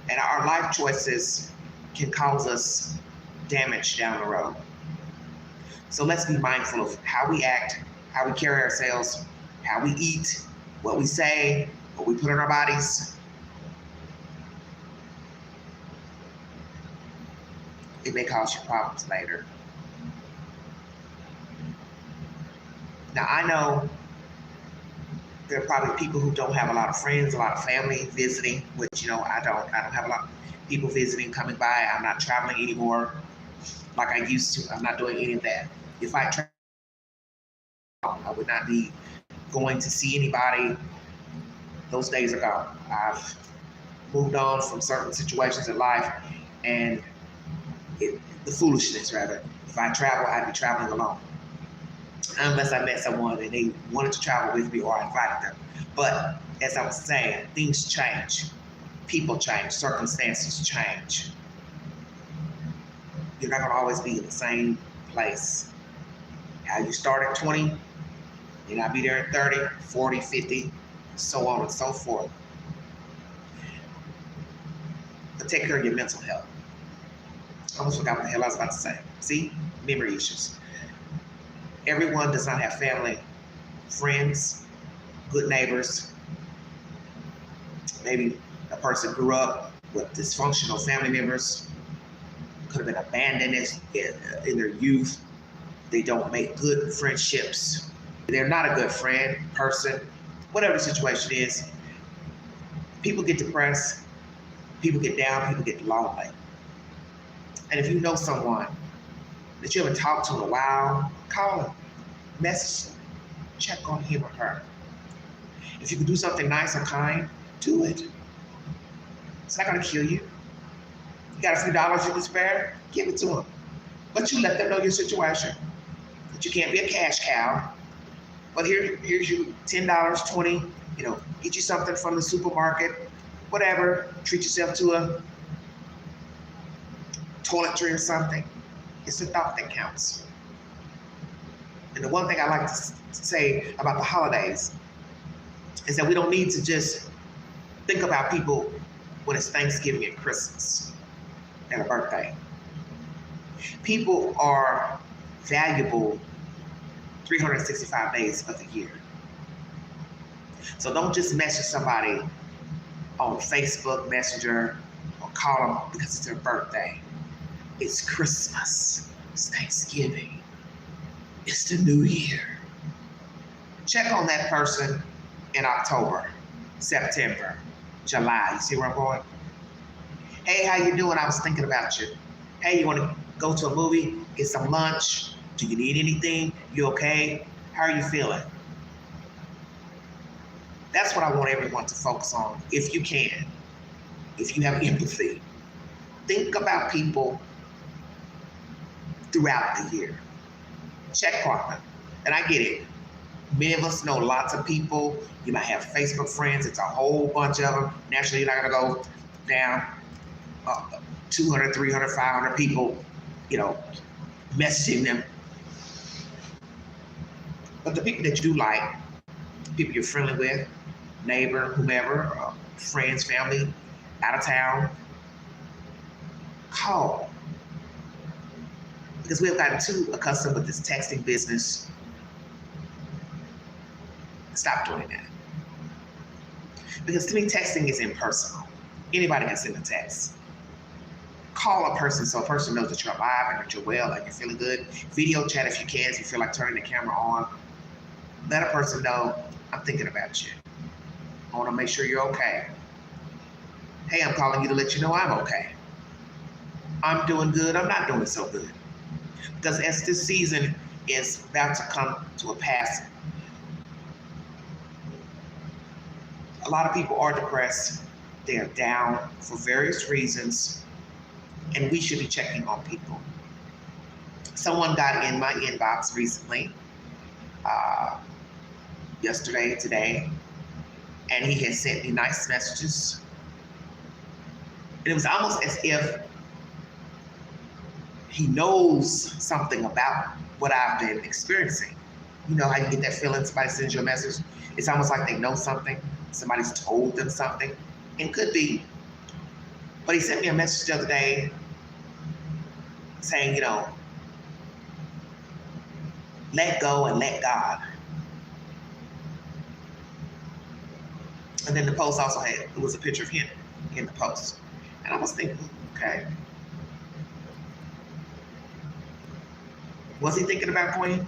And our life choices can cause us damage down the road. So let's be mindful of how we act, how we carry ourselves, how we eat, what we say, what we put in our bodies. It may cause you problems later. Now, I know there are probably people who don't have a lot of friends, a lot of family visiting, which, I don't have a lot of people visiting, coming by. I'm not traveling anymore like I used to. I'm not doing any of that. If I travel, I would not be going to see anybody. Those days are gone. I've moved on from certain situations in life, and the foolishness, rather. If I travel, I'd be traveling alone. Unless I met someone and they wanted to travel with me or I invited them. But as I was saying, things change. People change. Circumstances change. You're not going to always be in the same place. How you start at 20, you not be there at 30, 40, 50, so on and so forth. But take care of your mental health. I almost forgot what the hell I was about to say. See? Memory issues. Everyone does not have family, friends, good neighbors. Maybe a person grew up with dysfunctional family members, could have been abandoned in their youth. They don't make good friendships. They're not a good friend, person, whatever the situation is. People get depressed, people get down, people get lonely. And if you know someone that you haven't talked to in a while, call them, message them, check on him or her. If you can do something nice or kind, do it. It's not going to kill you. You got a few dollars you can spare, give it to them. But you let them know your situation. That you can't be a cash cow. But here's you $10, $20, get you something from the supermarket, whatever, treat yourself to a toiletry or something. It's the thought that counts. And the one thing I like to say about the holidays is that we don't need to just think about people when it's Thanksgiving and Christmas and a birthday. People are valuable 365 days of the year. So don't just message somebody on Facebook Messenger or call them because it's their birthday. It's Christmas. It's Thanksgiving. It's the new year. Check on that person in October, September, July. You see where I'm going? Hey, how you doing? I was thinking about you. Hey, you want to go to a movie, get some lunch? Do you need anything? You okay? How are you feeling? That's what I want everyone to focus on, if you can, if you have empathy. Think about people throughout the year. Check on them. And I get it. Many of us know lots of people. You might have Facebook friends. It's a whole bunch of them. Naturally, you're not going to go down 200, 300, 500 people, messaging them. But the people that you do like, people you're friendly with, neighbor, whomever, friends, family, out of town, call. Because we have gotten too accustomed with this texting business. Stop doing that. Because to me, texting is impersonal. Anybody can send a text. Call a person so a person knows that you're alive and that you're well and you're feeling good. Video chat if you can, if you feel like turning the camera on. Let a person know, I'm thinking about you. I want to make sure you're okay. Hey, I'm calling you to let you know I'm okay. I'm doing good. I'm not doing so good. Because as this season is about to come to a pass, a lot of people are depressed. They are down for various reasons. and we should be checking on people. Someone got in my inbox recently, yesterday, today, and he had sent me nice messages. And it was almost as if he knows something about what I've been experiencing. You know how you get that feeling somebody sends you a message? It's almost like they know something. Somebody's told them something. It could be. But he sent me a message the other day saying, let go and let God. And then the post also it was a picture of him in the post. And I was thinking, okay. Was he thinking about Queen?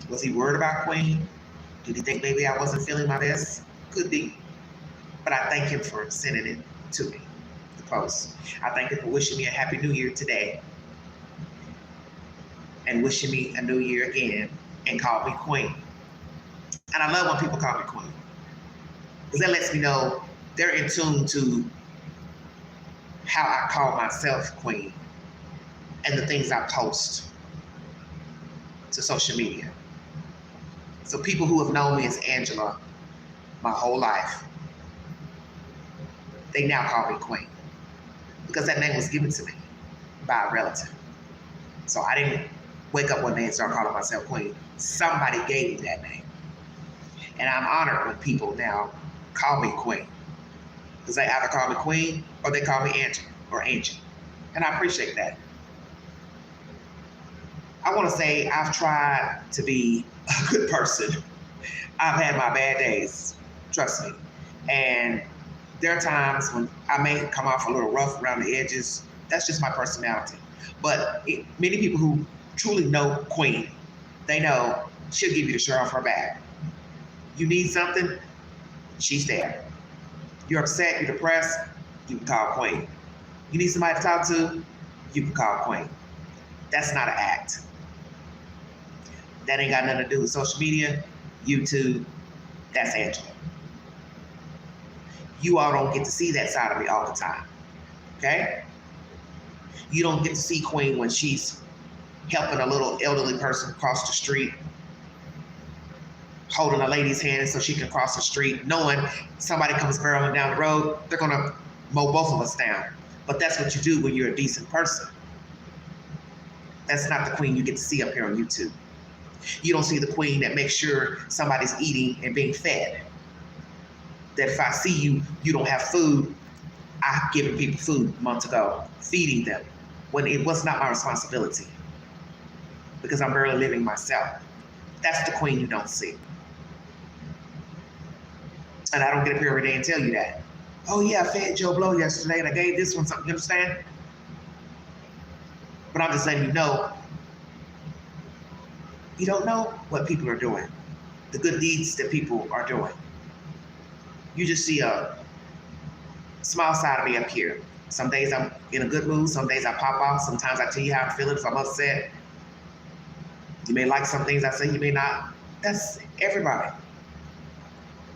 Was he worried about Queen? Did he think maybe I wasn't feeling my best? Could be. But I thank him for sending it to me, the post. I thank him for wishing me a happy new year today. And wishing me a new year again and called me Queen. And I love when people call me Queen. Because that lets me know they're in tune to how I call myself Queen and the things I post to social media. So people who have known me as Angela my whole life, they now call me Queen because that name was given to me by a relative. So I didn't wake up one day and start calling myself Queen. Somebody gave me that name. And I'm honored when people now call me Queen. Because they either call me Queen or they call me Angela or Angel. And I appreciate that. I want to say I've tried to be a good person. I've had my bad days, trust me. And there are times when I may come off a little rough around the edges. That's just my personality. But many people who truly know Queen, they know she'll give you the shirt off her back. You need something, she's there. You're upset, you're depressed, you can call Queen. You need somebody to talk to, you can call Queen. That's not an act. That ain't got nothing to do with social media, YouTube, that's Angela. You all don't get to see that side of me all the time, okay? You don't get to see Queen when she's helping a little elderly person cross the street, holding a lady's hand so she can cross the street, knowing somebody comes barreling down the road, they're gonna mow both of us down. But that's what you do when you're a decent person. That's not the Queen you get to see up here on YouTube. You don't see the Queen that makes sure somebody's eating and being fed. That if I see you, you don't have food, I've given people food months ago, feeding them, when it was not my responsibility. Because I'm barely living myself. That's the Queen you don't see. And I don't get up here every day and tell you that. Oh yeah, I fed Joe Blow yesterday and I gave this one something, you understand? But I'm just letting you know, you don't know what people are doing, the good deeds that people are doing. You just see a small side of me up here. Some days I'm in a good mood, some days I pop off, sometimes I tell you how I'm feeling, if I'm upset. You may like some things I say, you may not. That's everybody.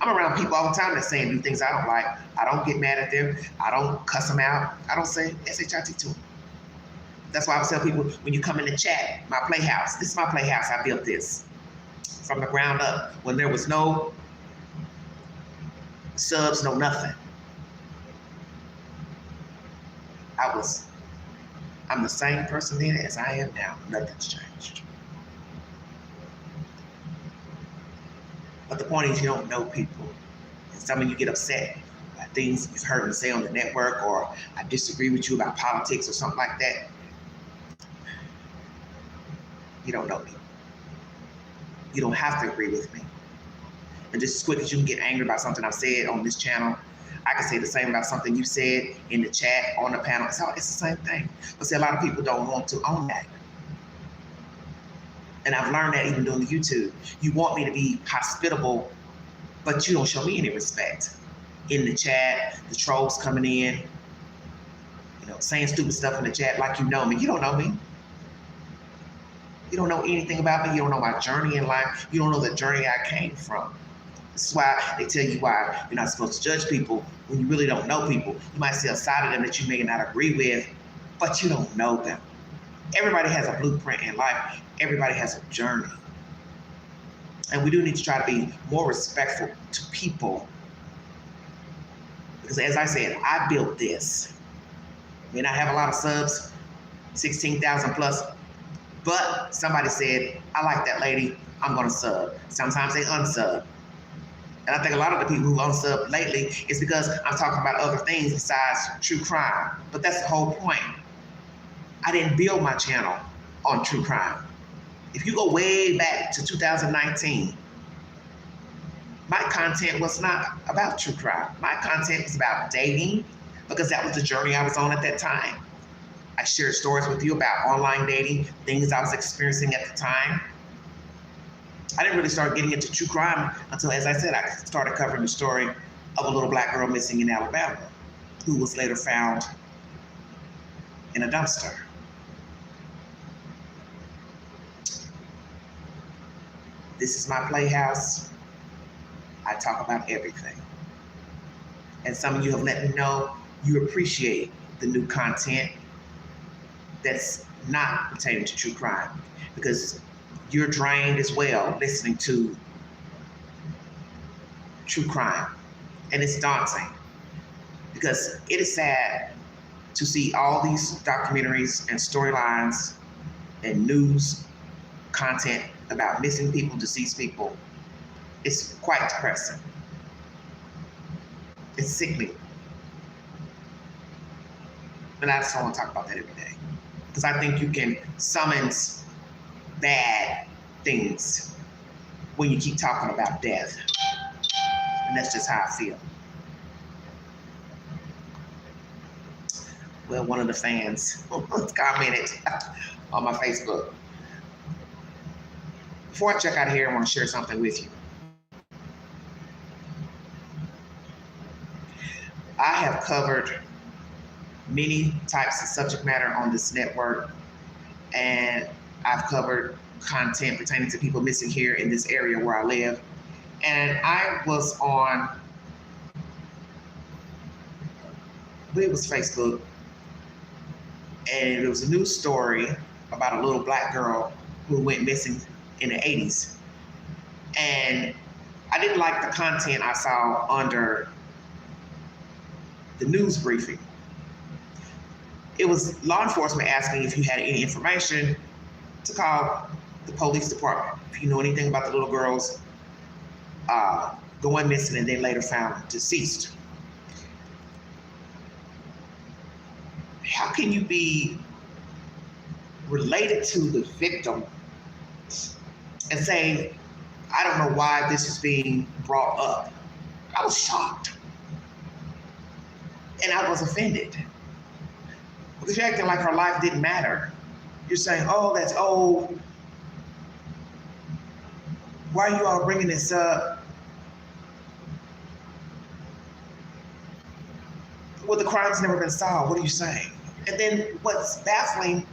I'm around people all the time that say and do things I don't like. I don't get mad at them. I don't cuss them out. I don't say SHIT to them. That's why I tell people, when you come in the chat, my playhouse, this is my playhouse, I built this from the ground up. When there was no subs, no nothing. I'm the same person then as I am now. Nothing's changed. But the point is, you don't know people. And some of you get upset at things you've heard me say on the network, or I disagree with you about politics or something like that. You don't know me. You don't have to agree with me. And just as quick as you can get angry about something I've said on this channel, I can say the same about something you said in the chat, on the panel. It's the same thing. But see, a lot of people don't want to own that. And I've learned that even doing the YouTube. You want me to be hospitable, but you don't show me any respect. In the chat, the trolls coming in, saying stupid stuff in the chat like you know me. You don't know me. You don't know anything about me. You don't know my journey in life. You don't know the journey I came from. This is why they tell you why you're not supposed to judge people when you really don't know people. You might see a side of them that you may not agree with, but you don't know them. Everybody has a blueprint in life. Everybody has a journey. And we do need to try to be more respectful to people. Because as I said, I built this. I mean, I have a lot of subs, 16,000 plus, but somebody said, I like that lady, I'm gonna sub. Sometimes they unsub. And I think a lot of the people who've unsubbed lately is because I'm talking about other things besides true crime. But that's the whole point. I didn't build my channel on true crime. If you go way back to 2019, my content was not about true crime. My content was about dating, because that was the journey I was on at that time. I shared stories with you about online dating, things I was experiencing at the time. I didn't really start getting into true crime until, as I said, I started covering the story of a little black girl missing in Alabama, who was later found in a dumpster. This is my playhouse. I talk about everything. And some of you have let me know you appreciate the new content that's not pertaining to true crime, because you're drained as well listening to true crime. And it's daunting, because it is sad to see all these documentaries and storylines and news content about missing people, deceased people. It's quite depressing. It's sickening. But I just don't want to talk about that every day, because I think you can summons bad things when you keep talking about death. And that's just how I feel. Well, one of the fans commented on my Facebook. Before I check out of here, I want to share something with you. I have covered many types of subject matter on this network, and I've covered content pertaining to people missing here in this area where I live. And I was on, I believe it was Facebook, and there was a news story about a little black girl who went missing in the 80s. And I didn't like the content I saw under the news briefing. It was law enforcement asking if you had any information to call the police department, if you know anything about the little girls going missing and then later found deceased. How can you be related to the victim and say, I don't know why this is being brought up? I was shocked. And I was offended. Because you're acting like her life didn't matter. You're saying, oh, that's old. Why are you all bringing this up? Well, the crime's never been solved. What are you saying? And then what's baffling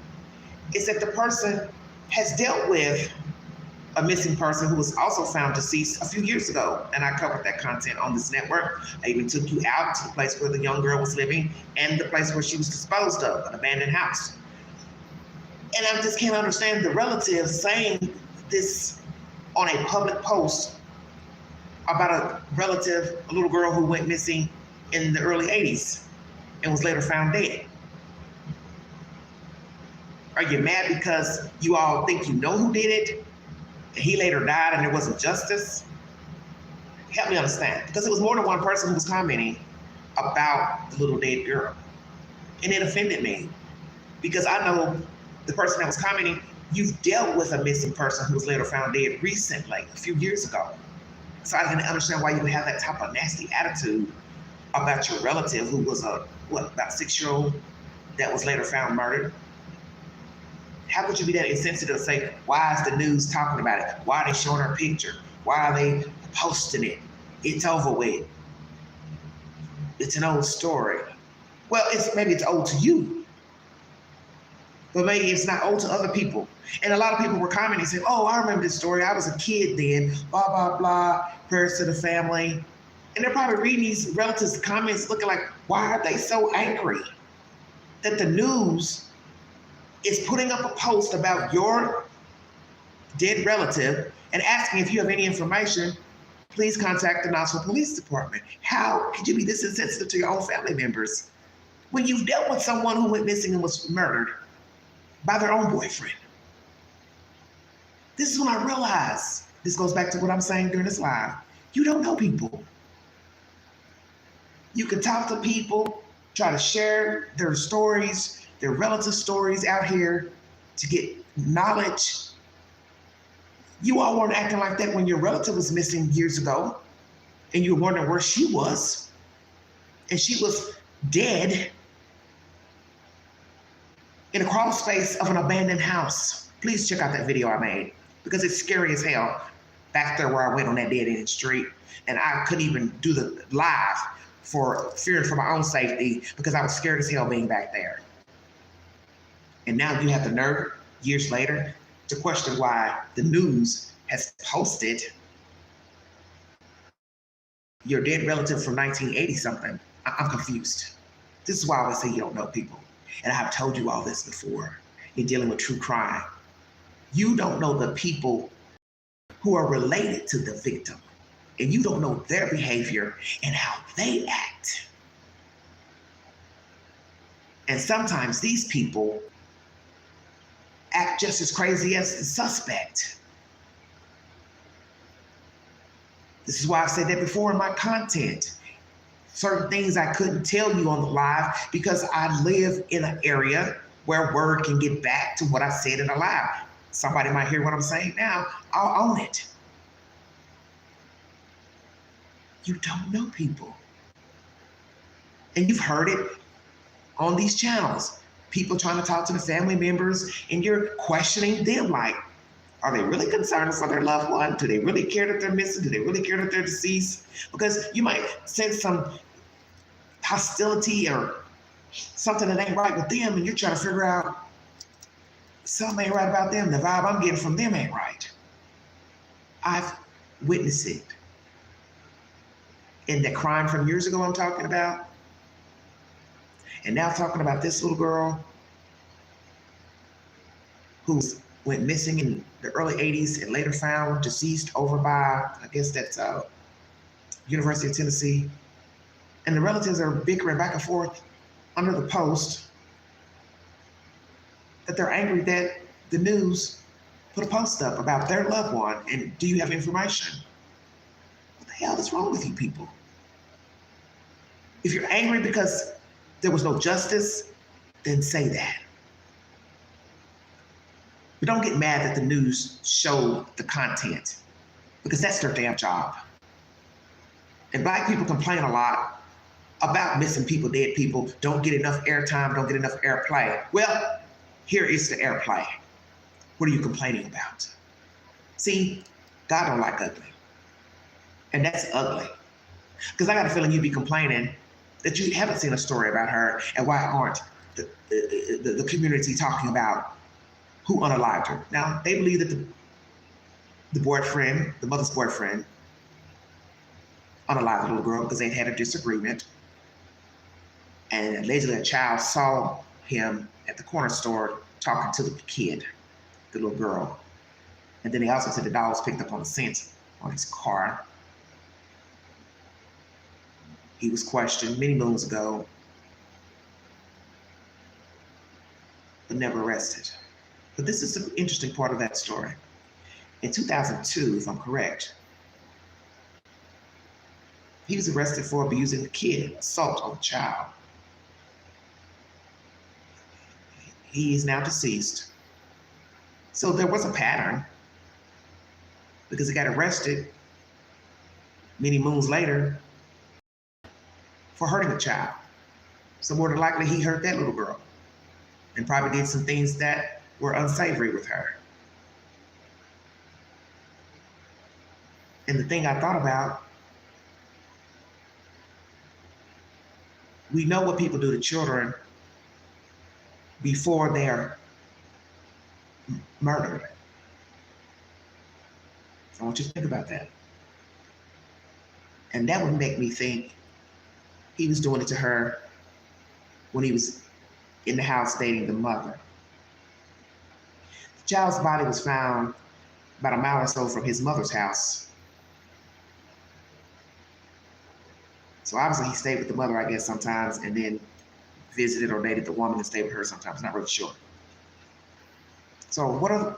is that the person has dealt with a missing person who was also found deceased a few years ago. And I covered that content on this network. I even took you out to the place where the young girl was living and the place where she was disposed of, an abandoned house. And I just can't understand the relatives saying this on a public post about a relative, a little girl who went missing in the early 80s and was later found dead. Are you mad because you all think you know who did it? And he later died and there wasn't justice? Help me understand. Because it was more than one person who was commenting about the little dead girl. And it offended me. Because I know the person that was commenting, you've dealt with a missing person who was later found dead recently, a few years ago. So I didn't understand why you would have that type of nasty attitude about your relative who was about 6-year-old that was later found murdered. How could you be that insensitive to say, why is the news talking about it? Why are they showing her picture? Why are they posting it? It's over with. It's an old story. Well, maybe it's old to you, but maybe it's not old to other people. And a lot of people were commenting saying, oh, I remember this story. I was a kid then, blah, blah, blah, prayers to the family. And they're probably reading these relatives' comments looking like, why are they so angry? that the news is putting up a post about your dead relative and asking if you have any information, please contact the Knoxville Police Department. How could you be this insensitive to your own family members when you've dealt with someone who went missing and was murdered by their own boyfriend? This is when I realized, this goes back to what I'm saying during this live, you don't know people. You can talk to people, try to share their stories, their relative stories out here to get knowledge. You all weren't acting like that when your relative was missing years ago and you were wondering where she was. And she was dead in a crawl space of an abandoned house. Please check out that video I made because it's scary as hell back there where I went on that dead end street. And I couldn't even do the live for fearing for my own safety because I was scared as hell being back there. And now you have the nerve, years later, to question why the news has posted your dead relative from 1980 something. I'm confused. This is why I always say you don't know people. And I have told you all this before in dealing with true crime. You don't know the people who are related to the victim, and you don't know their behavior and how they act. And sometimes these people act just as crazy as the suspect. This is why I said that before in my content. Certain things I couldn't tell you on the live because I live in an area where word can get back to what I said in the live. Somebody might hear what I'm saying now. I'll own it. You don't know people. And you've heard it on these channels. People trying to talk to the family members and you're questioning them like, are they really concerned for their loved one? Do they really care that they're missing? Do they really care that they're deceased? Because you might sense some hostility or something that ain't right with them and you're trying to figure out something ain't right about them. The vibe I'm getting from them ain't right. I've witnessed it. In the crime from years ago I'm talking about, and now talking about this little girl who went missing in the early 80s and later found deceased over by, I guess that's University of Tennessee. And the relatives are bickering back and forth under the post that they're angry that the news put a post up about their loved one and do you have information? What the hell is wrong with you people? If you're angry because there was no justice, then say that. But don't get mad that the news showed the content because that's their damn job. And Black people complain a lot about missing people, dead people, don't get enough airtime, don't get enough airplay. Well, here is the airplay. What are you complaining about? See, God don't like ugly. And that's ugly. Because I got a feeling you'd be complaining that you haven't seen a story about her and why aren't the community talking about who unalived her. Now, they believe that the boyfriend, the mother's boyfriend, unalived the little girl because they'd had a disagreement. And allegedly a child saw him at the corner store talking to the kid, the little girl. And then they also said the dog was picked up on the scent on his car. He was questioned many moons ago, but never arrested. But this is the interesting part of that story. In 2002, if I'm correct, he was arrested for abusing a kid, assault on a child. He is now deceased. So there was a pattern because he got arrested many moons later for hurting a child. So more than likely he hurt that little girl and probably did some things that were unsavory with her. And the thing I thought about, we know what people do to children before they're murdered. I want you to think about that. And that would make me think he was doing it to her when he was in the house dating the mother. The child's body was found about a mile or so from his mother's house. So obviously he stayed with the mother, I guess, sometimes, and then visited or dated the woman and stayed with her sometimes. Not really sure. So what are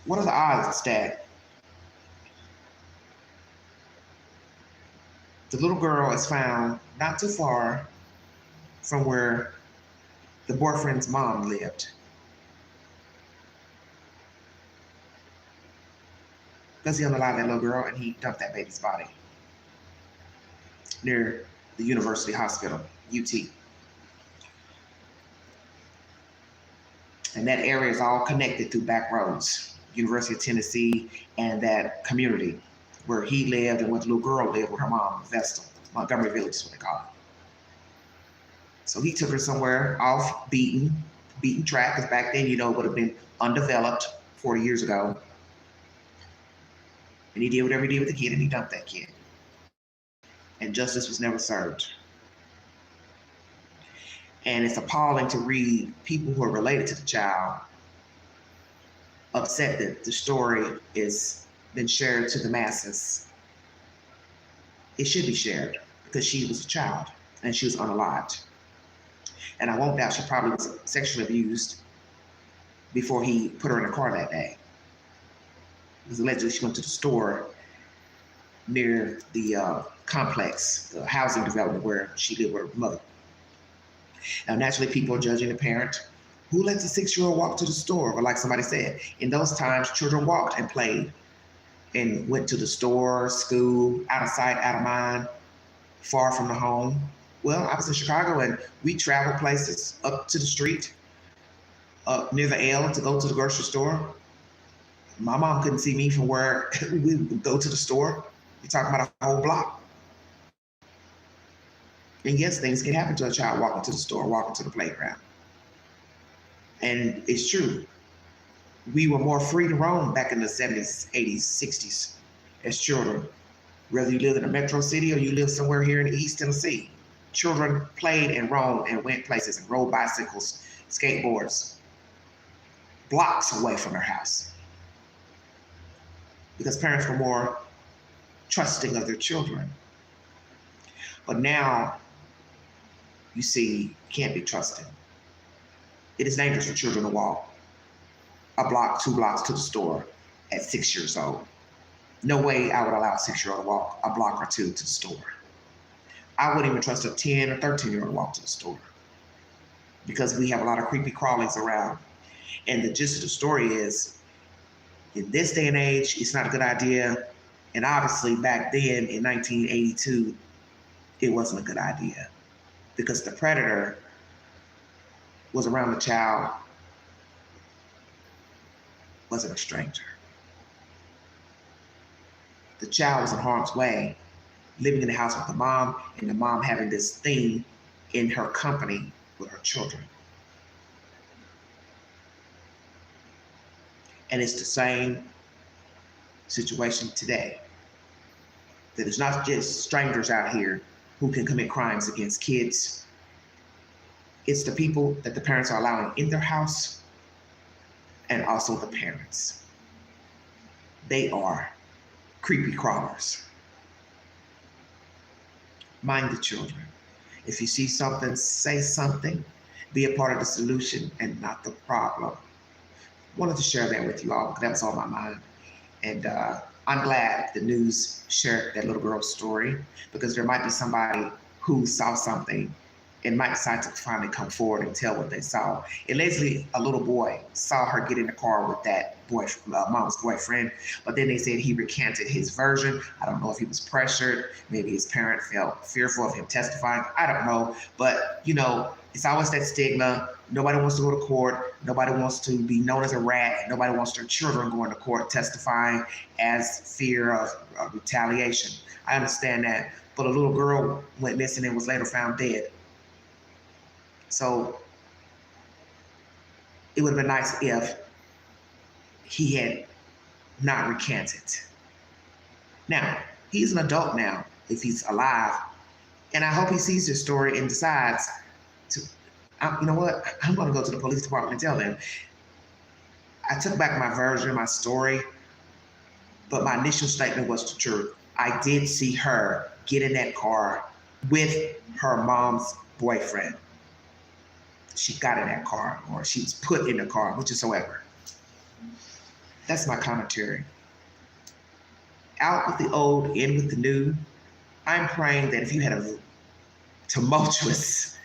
the odds that the little girl is found not too far from where the boyfriend's mom lived? Because he unalived that little girl and he dumped that baby's body near the University Hospital, UT. And that area is all connected through back roads, University of Tennessee and that community where he lived and where the little girl lived with her mom, Vestal. Montgomery Village is what they call it. So he took her somewhere off beaten track, because back then, it would have been undeveloped 40 years ago. And he did whatever he did with the kid, and he dumped that kid. And justice was never served. And it's appalling to read people who are related to the child upset that the story has been shared to the masses. It should be shared because she was a child and she was unalived. And I won't doubt she probably was sexually abused before he put her in a car that day. Because allegedly she went to the store near the complex, the housing development where she lived with her mother. Now, naturally, people are judging the parent. Who lets a 6-year-old walk to the store? Or like somebody said, in those times, children walked and played and went to the store, school, out of sight, out of mind, far from the home. Well, I was in Chicago and we traveled places up to the street, up near the L to go to the grocery store. My mom couldn't see me from where we would go to the store. You're talking about a whole block. And yes, things can happen to a child walking to the store, walking to the playground. And it's true. We were more free to roam back in the 70s, 80s, 60s as children. Whether you lived in a metro city or you lived somewhere here in East Tennessee, children played and roamed and went places and rode bicycles, skateboards, blocks away from their house. Because parents were more trusting of their children. But now, you see, can't be trusted. It is dangerous for children to walk a block, 2 blocks to the store at 6 years old. No way I would allow a 6-year-old to walk a block or 2 to the store. I wouldn't even trust a 10 or 13-year-old to walk to the store because we have a lot of creepy crawlies around. And the gist of the story is, in this day and age, it's not a good idea. And obviously back then in 1982, it wasn't a good idea because the predator was around the child, wasn't a stranger. The child was in harm's way, living in the house with the mom, and the mom having this thing in her company with her children. And it's the same situation today. That it's not just strangers out here who can commit crimes against kids. It's the people that the parents are allowing in their house and also the parents. They are creepy crawlers. Mind the children. If you see something, say something. Be a part of the solution and not the problem. Wanted to share that with you all because that was on my mind. And I'm glad the news shared that little girl's story because there might be somebody who saw something and might decide to finally come forward and tell what they saw. Allegedly, a little boy saw her get in the car with that mom's boyfriend, but then they said he recanted his version. I don't know if he was pressured. Maybe his parent felt fearful of him testifying. I don't know. But, it's always that stigma. Nobody wants to go to court. Nobody wants to be known as a rat. Nobody wants their children going to court testifying as fear of retaliation. I understand that. But a little girl went missing and was later found dead. So it would have been nice if he had not recanted. Now, he's an adult now, if he's alive. And I hope he sees this story and decides to, You know what? I'm going to go to the police department and tell them. I took back my version, my story, but my initial statement was the truth. I did see her get in that car with her mom's boyfriend. She got in that car, or she was put in the car, whichever. That's my commentary. Out with the old, in with the new. I'm praying that if you had a tumultuous,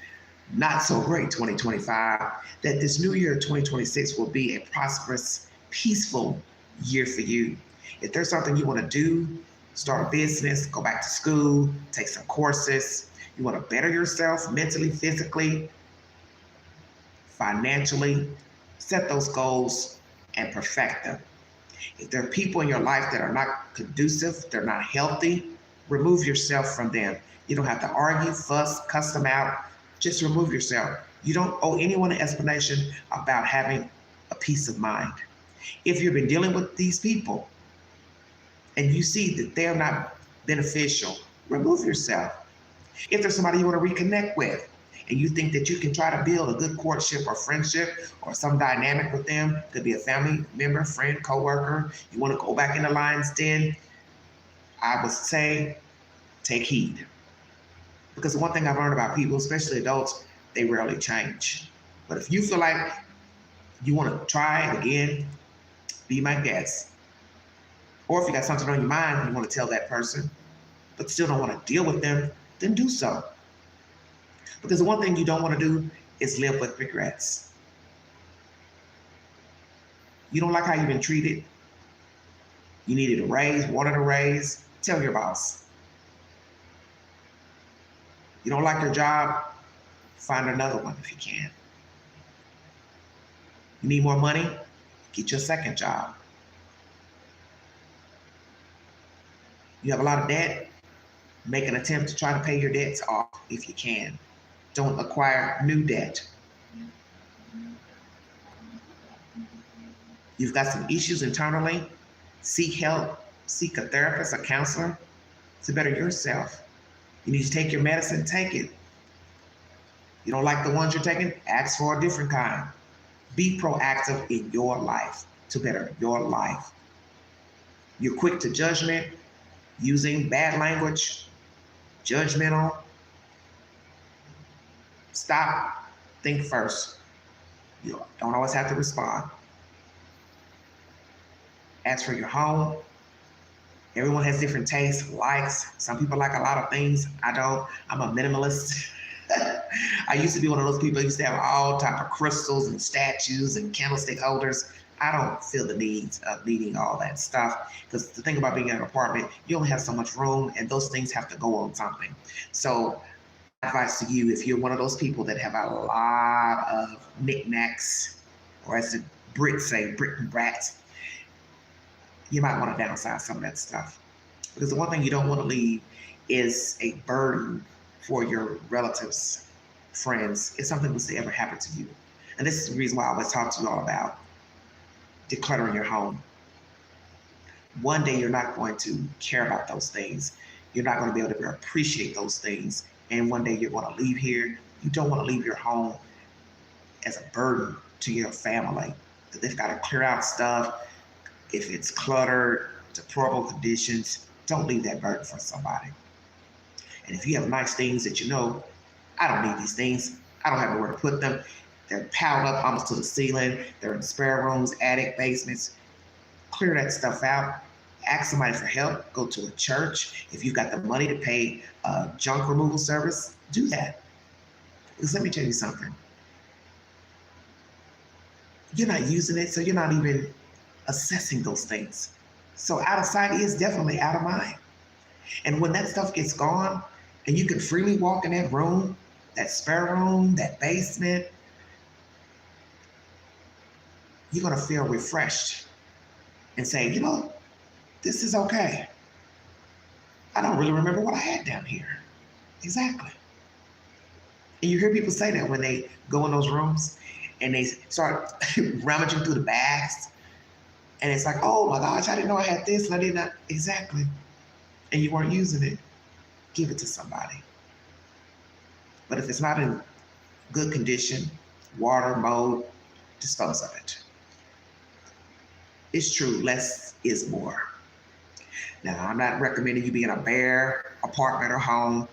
not so great 2025, that this new year 2026 will be a prosperous, peaceful year for you. If there's something you want to do, start a business, go back to school, take some courses, you want to better yourself mentally, physically, financially, set those goals and perfect them. If there are people in your life that are not conducive, they're not healthy, remove yourself from them. You don't have to argue, fuss, cuss them out. Just remove yourself. You don't owe anyone an explanation about having a peace of mind. If you've been dealing with these people and you see that they're not beneficial, remove yourself. If there's somebody you want to reconnect with and you think that you can try to build a good courtship or friendship or some dynamic with them, could be a family member, friend, coworker, you want to go back in the lion's den, I would say take heed. Because the one thing I've learned about people, especially adults, they rarely change. But if you feel like you want to try it again, be my guest. Or if you got something on your mind and you want to tell that person, but still don't want to deal with them, then do so. Because the one thing you don't want to do is live with regrets. You don't like how you've been treated. You needed a raise, wanted a raise, tell your boss. You don't like your job, find another one if you can. You need more money, get your second job. You have a lot of debt, make an attempt to try to pay your debts off if you can. Don't acquire new debt. You've got some issues internally, seek help, seek a therapist, a counselor to better yourself. You need to take your medicine, take it. You don't like the ones you're taking, ask for a different kind. Be proactive in your life to better your life. You're quick to judgment, using bad language, judgmental. Stop, think first. You don't always have to respond. As for your home, everyone has different tastes, likes. Some people like a lot of things. I don't. I'm a minimalist. I used to be one of those people who used to have all type of crystals and statues and candlestick holders. I don't feel the needs of needing all that stuff, because the thing about being in an apartment, you only have so much room and those things have to go on something. So advice to you, if you're one of those people that have a lot of knickknacks, or as the Brits say, Brit and brats, you might want to downsize some of that stuff. Because the one thing you don't want to leave is a burden for your relatives, friends, if something was to ever happen to you. And this is the reason why I always talk to you all about decluttering your home. One day you're not going to care about those things. You're not going to be able to appreciate those things. And one day you're going to leave here. You don't want to leave your home as a burden to your family. They've got to clear out stuff. If it's cluttered, deplorable conditions, don't leave that burden for somebody. And if you have nice things that you know, I don't need these things, I don't have nowhere to put them, they're piled up almost to the ceiling, they're in spare rooms, attic, basements, clear that stuff out. Ask somebody for help, go to a church. If you've got the money to pay a junk removal service, do that. Because let me tell you something. You're not using it, so you're not even assessing those things. So out of sight is definitely out of mind. And when that stuff gets gone and you can freely walk in that room, that spare room, that basement, you're going to feel refreshed and say, you know, this is okay. I don't really remember what I had down here. Exactly. And you hear people say that when they go in those rooms and they start rummaging through the bags. And it's like, oh my gosh, I didn't know I had this and I did not. Exactly. And you weren't using it. Give it to somebody. But if it's not in good condition, water, mold, dispose of it. It's true, less is more. Now, I'm not recommending you be in a bare apartment or home,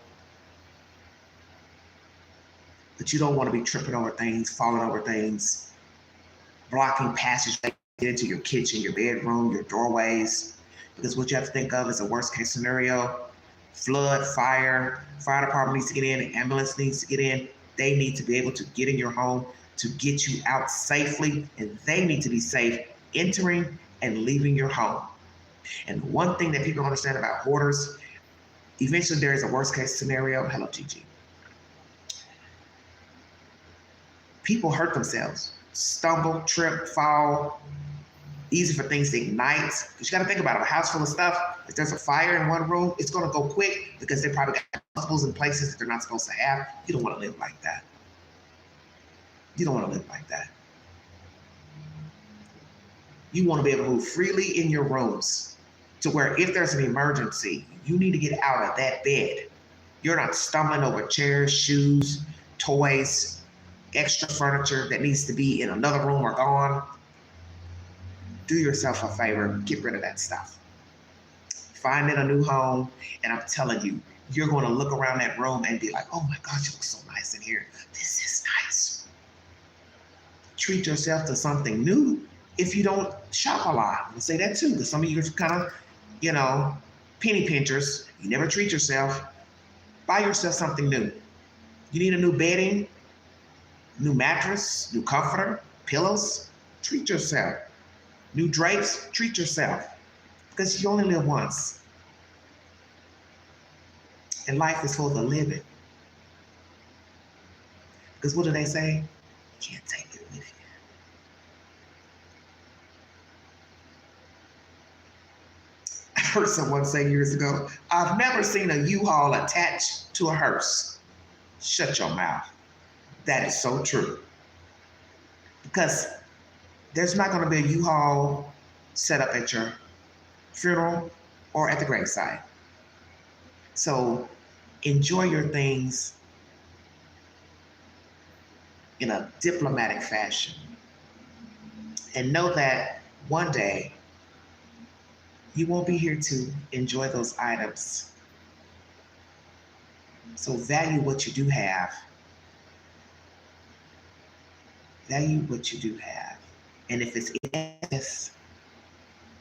but you don't want to be tripping over things, falling over things, blocking passage into your kitchen, your bedroom, your doorways. Because what you have to think of is a worst case scenario. Flood, fire department needs to get in, ambulance needs to get in. They need to be able to get in your home to get you out safely, and they need to be safe entering and leaving your home. And one thing that people don't understand about hoarders, eventually there is a worst case scenario. Hello, Gigi. People hurt themselves, stumble, trip, fall. Easy for things to ignite. Because you got to think about it. A house full of stuff, if there's a fire in one room, it's going to go quick because they probably got multiples in places that they're not supposed to have. You don't want to live like that. You don't want to live like that. You want to be able to move freely in your rooms to where if there's an emergency, you need to get out of that bed. You're not stumbling over chairs, shoes, toys, extra furniture that needs to be in another room or gone. Do yourself a favor, get rid of that stuff. Find a new home, and I'm telling you, you're going to look around that room and be like, oh my gosh, it looks so nice in here. This is nice. Treat yourself to something new if you don't shop a lot. I'll say that too, because some of you are kind of, penny pinchers. You never treat yourself. Buy yourself something new. You need a new bedding, new mattress, new comforter, pillows. Treat yourself. New drapes, treat yourself. Because you only live once. And life is for the living. Because what do they say? You can't take it with you. I heard someone say years ago, I've never seen a U-Haul attached to a hearse. Shut your mouth. That is so true. Because there's not going to be a U-Haul set up at your funeral or at the graveside. So enjoy your things in a diplomatic fashion. And know that one day you won't be here to enjoy those items. So value what you do have. Value what you do have. And if it's yes,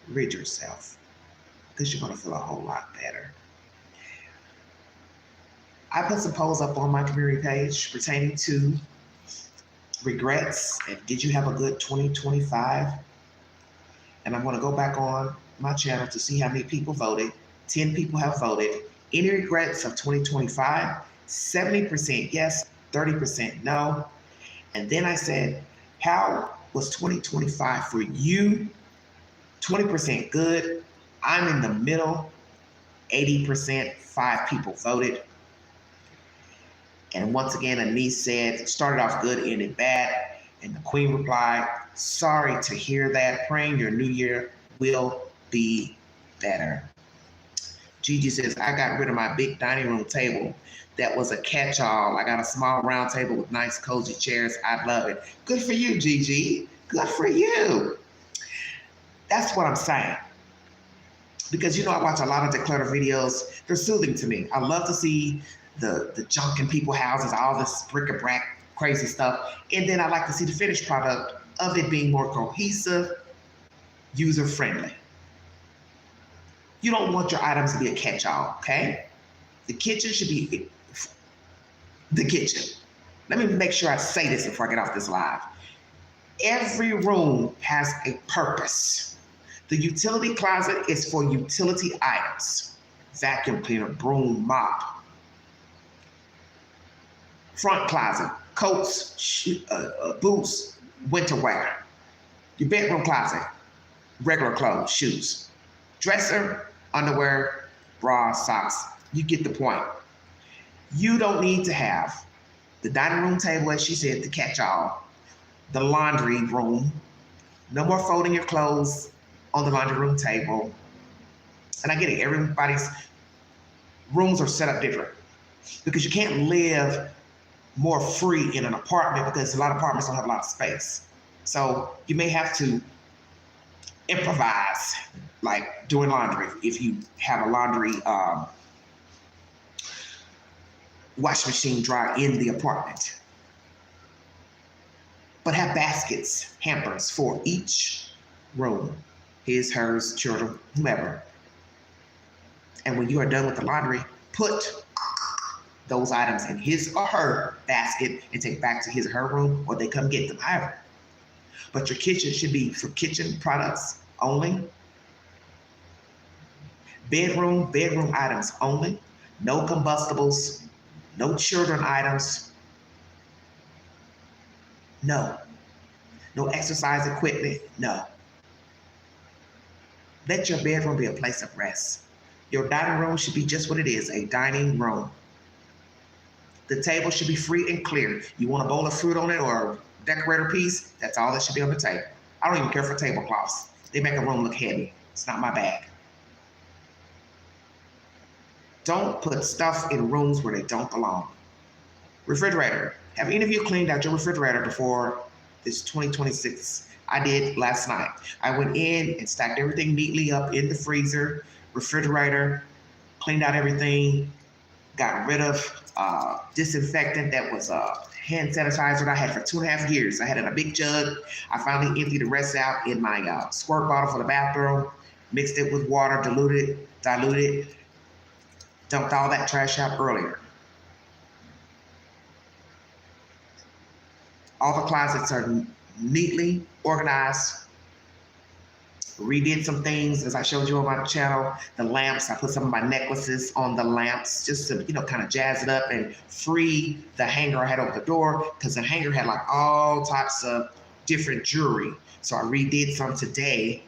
rid yourself, because you're going to feel a whole lot better. I put some polls up on my community page pertaining to regrets and did you have a good 2025? And I'm going to go back on my channel to see how many people voted. 10 people have voted. Any regrets of 2025? 70% yes, 30% no. And then I said, how was 2025 for you? 20% good. I'm in the middle. 80%, 5 people voted. And once again, Anise said, started off good, ended bad. And the Queen replied, sorry to hear that. Praying your new year will be better. Gigi says, I got rid of my big dining room table. That was a catch-all. I got a small round table with nice cozy chairs. I love it. Good for you, Gigi. Good for you. That's what I'm saying. Because, I watch a lot of declutter videos. They're soothing to me. I love to see the junk in people's houses, all this bric-a-brac, crazy stuff. And then I like to see the finished product of it being more cohesive, user-friendly. You don't want your items to be a catch-all, okay? The kitchen should be the kitchen. Let me make sure I say this before I get off this live. Every room has a purpose. The utility closet is for utility items. Vacuum cleaner, broom, mop. Front closet, coats, boots, winter wear. Your bedroom closet, regular clothes, shoes. Dresser, underwear, bra, socks. You get the point. You don't need to have the dining room table, as she said, the catch-all, the laundry room. No more folding your clothes on the laundry room table. And I get it, everybody's rooms are set up different because you can't live more free in an apartment because a lot of apartments don't have a lot of space. So you may have to improvise, like doing laundry. If you have a laundry wash machine dryer in the apartment, but have baskets, hampers for each room, his, hers, children, whomever. And when you are done with the laundry, put those items in his or her basket and take back to his or her room, or they come get them, however. But your kitchen should be for kitchen products only. Bedroom items only. No combustibles, no children items. No. No exercise equipment, no. Let your bedroom be a place of rest. Your dining room should be just what it is, a dining room. The table should be free and clear. You want a bowl of fruit on it or a decorator piece, that's all that should be on the table. I don't even care for tablecloths. They make a room look heavy. It's not my bag. Don't put stuff in rooms where they don't belong. Refrigerator. Have any of you cleaned out your refrigerator before this 2026? I did last night. I went in and stacked everything neatly up in the freezer, refrigerator, cleaned out everything, got rid of disinfectant that was hand sanitizer that I had for 2.5 years. I had it in a big jug. I finally emptied the rest out in my squirt bottle for the bathroom, mixed it with water, diluted, dumped all that trash out earlier. All the closets are neatly organized. Redid some things, as I showed you on my channel. The lamps, I put some of my necklaces on the lamps just to, kind of jazz it up and free the hanger I had over the door, because the hanger had like all types of different jewelry. So I redid some today,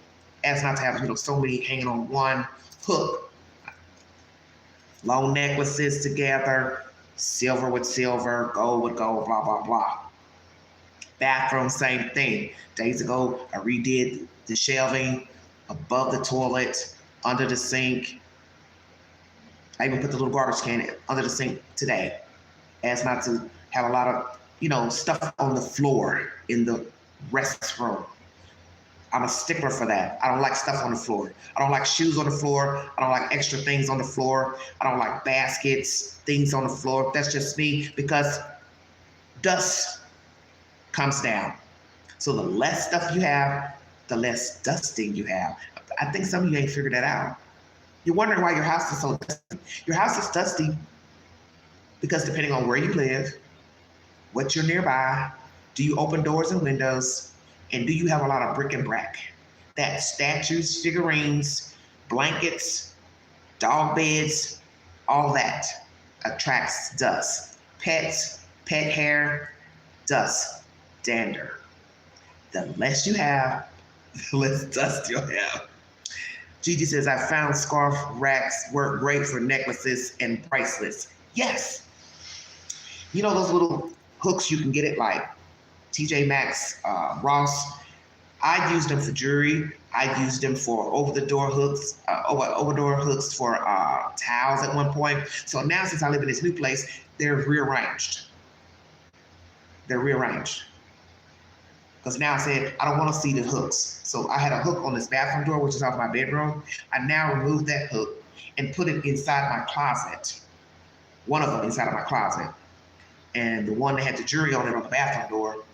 as not to have, so many hanging on one hook. Long necklaces together, silver with silver, gold with gold, blah, blah, blah. Bathroom, same thing. Days ago, I redid the shelving above the toilet, under the sink. I even put the little garbage can under the sink today, as not to have a lot of, stuff on the floor in the restroom. I'm a stickler for that. I don't like stuff on the floor. I don't like shoes on the floor. I don't like extra things on the floor. I don't like baskets, things on the floor. That's just me, because dust comes down. So the less stuff you have, the less dusting you have. I think some of you ain't figured that out. You're wondering why your house is so dusty. Your house is dusty because depending on where you live, what you're nearby, do you open doors and windows, and do you have a lot of bric and brac? That statues, figurines, blankets, dog beds, all that attracts dust. Pets, pet hair, dust, dander. The less you have, the less dust you'll have. Gigi says, I found scarf racks work great for necklaces and bracelets. Yes. Those little hooks you can get at like TJ Maxx, Ross. I used them for jewelry. I used them for over-the-door hooks, for towels at one point. So now, since I live in this new place, they're rearranged. Because now I said, I don't want to see the hooks. So I had a hook on this bathroom door, which is off my bedroom. I now removed that hook and put it inside my closet. One of them inside of my closet. And the one that had the jewelry on it on the bathroom door,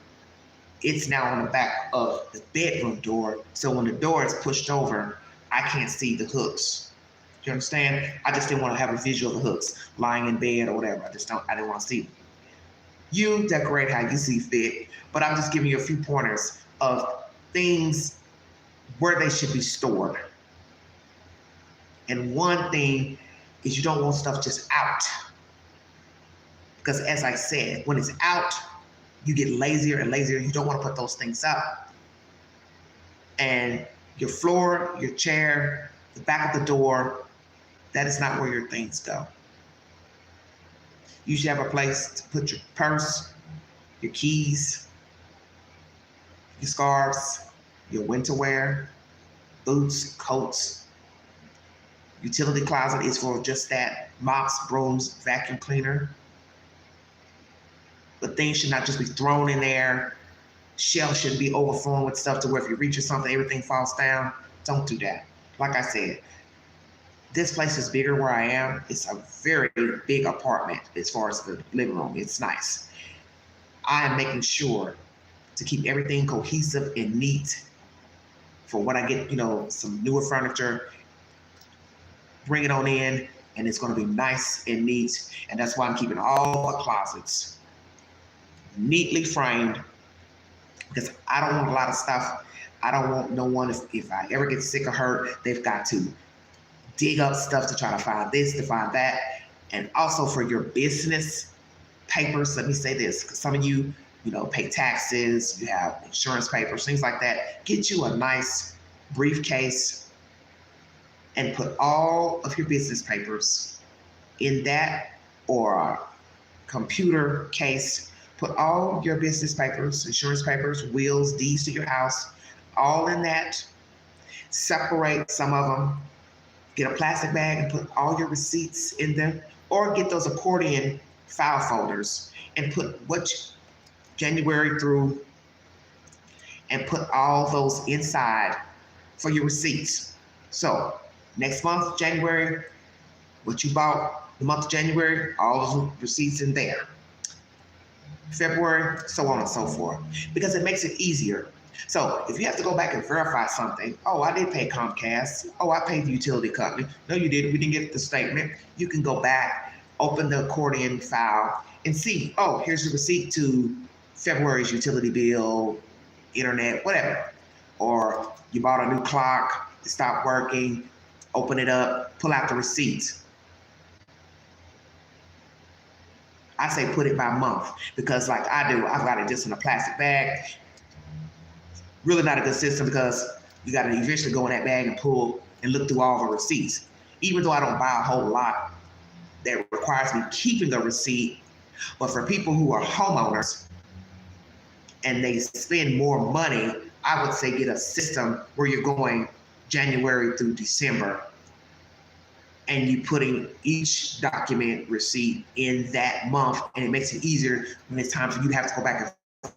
it's now on the back of the bedroom door. So when the door is pushed over, I can't see the hooks. Do you understand? I just didn't want to have a visual of the hooks lying in bed or whatever. I didn't want to see them. You decorate how you see fit, but I'm just giving you a few pointers of things where they should be stored. And one thing is you don't want stuff just out. Because as I said, when it's out, you get lazier and lazier. You don't want to put those things up. And your floor, your chair, the back of the door, that is not where your things go. You should have a place to put your purse, your keys, your scarves, your winter wear, boots, coats. Utility closet is for just that. Mops, brooms, vacuum cleaner. but things should not just be thrown in there. Shelves shouldn't be overflowing with stuff to where if you reach or something, everything falls down. Don't do that. Like I said, this place is bigger where I am. It's a very big apartment as far as the living room. It's nice. I am making sure to keep everything cohesive and neat for when I get, some newer furniture, bring it on in, and it's going to be nice and neat. And that's why I'm keeping all the closets neatly framed, because I don't want a lot of stuff. I don't want no one, if I ever get sick or hurt, they've got to dig up stuff to try to find this, to find that. And also for your business papers, let me say this, because some of you, pay taxes, you have insurance papers, things like that. Get you a nice briefcase and put all of your business papers in that, or a computer case. Put all your business papers, insurance papers, wills, deeds to your house, all in that. Separate some of them. Get a plastic bag and put all your receipts in there, or get those accordion file folders and put January through, and put all those inside for your receipts. So next month, January, what you bought the month of January, all those receipts in there. February, so on and so forth, because it makes it easier. So if you have to go back and verify something, oh, I did pay Comcast. Oh, I paid the utility company. No, you didn't. We didn't get the statement. You can go back, open the accordion file, and see, oh, here's the receipt to February's utility bill, internet, whatever. Or you bought a new clock, it stopped working, open it up, pull out the receipts. I say put it by month, because like I do, I've got it just in a plastic bag. Really not a good system, because you got to eventually go in that bag and pull and look through all the receipts. Even though I don't buy a whole lot that requires me keeping a receipt, but for people who are homeowners and they spend more money, I would say get a system where you're going January through December, and you putting each document receipt in that month, and it makes it easier when it's time for you to have to go back and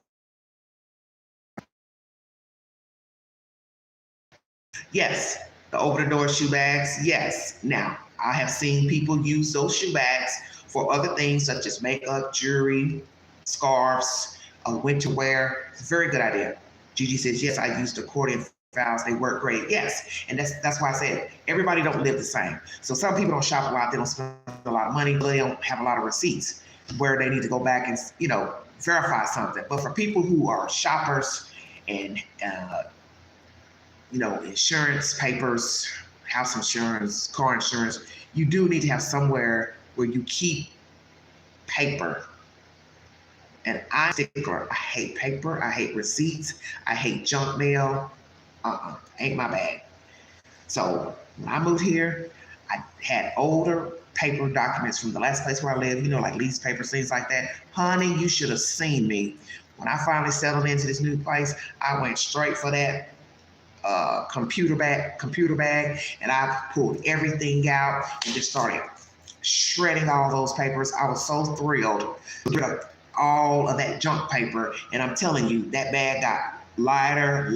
yes, the over-the-door shoe bags, yes. Now, I have seen people use those shoe bags for other things such as makeup, jewelry, scarves, winter wear. It's a very good idea. Gigi says, yes, I used accordion files. They work great. Yes, and that's why I said everybody don't live the same. So some people don't shop a lot. They don't spend a lot of money. They don't have a lot of receipts where they need to go back and, verify something. But for people who are shoppers and, insurance papers, house insurance, car insurance, you do need to have somewhere where you keep paper. And I'm a stickler. I hate paper. I hate receipts. I hate junk mail. Ain't my bag. So when I moved here, I had older paper documents from the last place where I lived, like lease papers, things like that. Honey, you should have seen me. When I finally settled into this new place, I went straight for that computer bag, and I pulled everything out and just started shredding all those papers. I was so thrilled with all of that junk paper, and I'm telling you, that bag got lighter,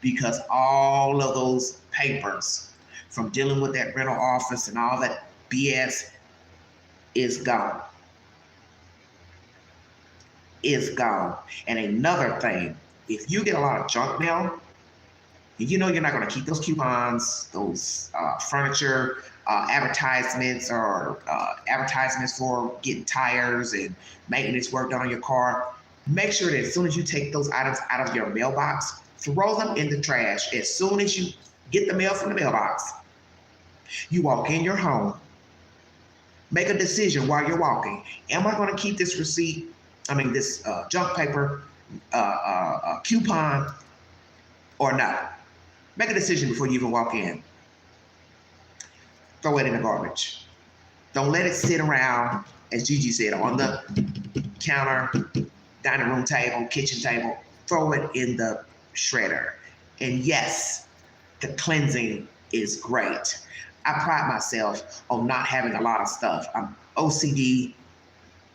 because all of those papers from dealing with that rental office and all that BS is gone. Is gone. And another thing, if you get a lot of junk mail, you're not going to keep those coupons, those furniture advertisements, or advertisements for getting tires and maintenance work done on your car. Make sure that as soon as you take those items out of your mailbox, throw them in the trash. As soon as you get the mail from the mailbox, you walk in your home, make a decision while you're walking. Am I going to keep this this junk paper coupon or not? Make a decision before you even walk in. Throw it in the garbage. Don't let it sit around, as Gigi said, on the counter, dining room table, kitchen table. Throw it in the shredder. And yes, the cleansing is great. I pride myself on not having a lot of stuff. I'm OCD.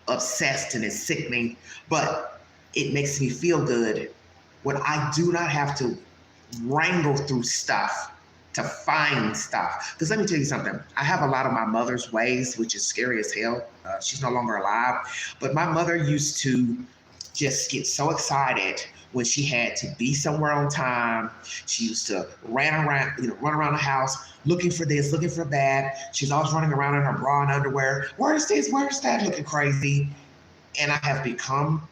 obsessed and it's sickening, but it makes me feel good when I do not have to wrangle through stuff to find stuff. Because let me tell you something, I have a lot of my mother's ways, which is scary as hell. She's no longer alive, but my mother used to just get so excited when she had to be somewhere on time. She used to run around the house looking for this, looking for that. She's always running around in her bra and underwear. Where's this? Where's that? Looking crazy. And I have become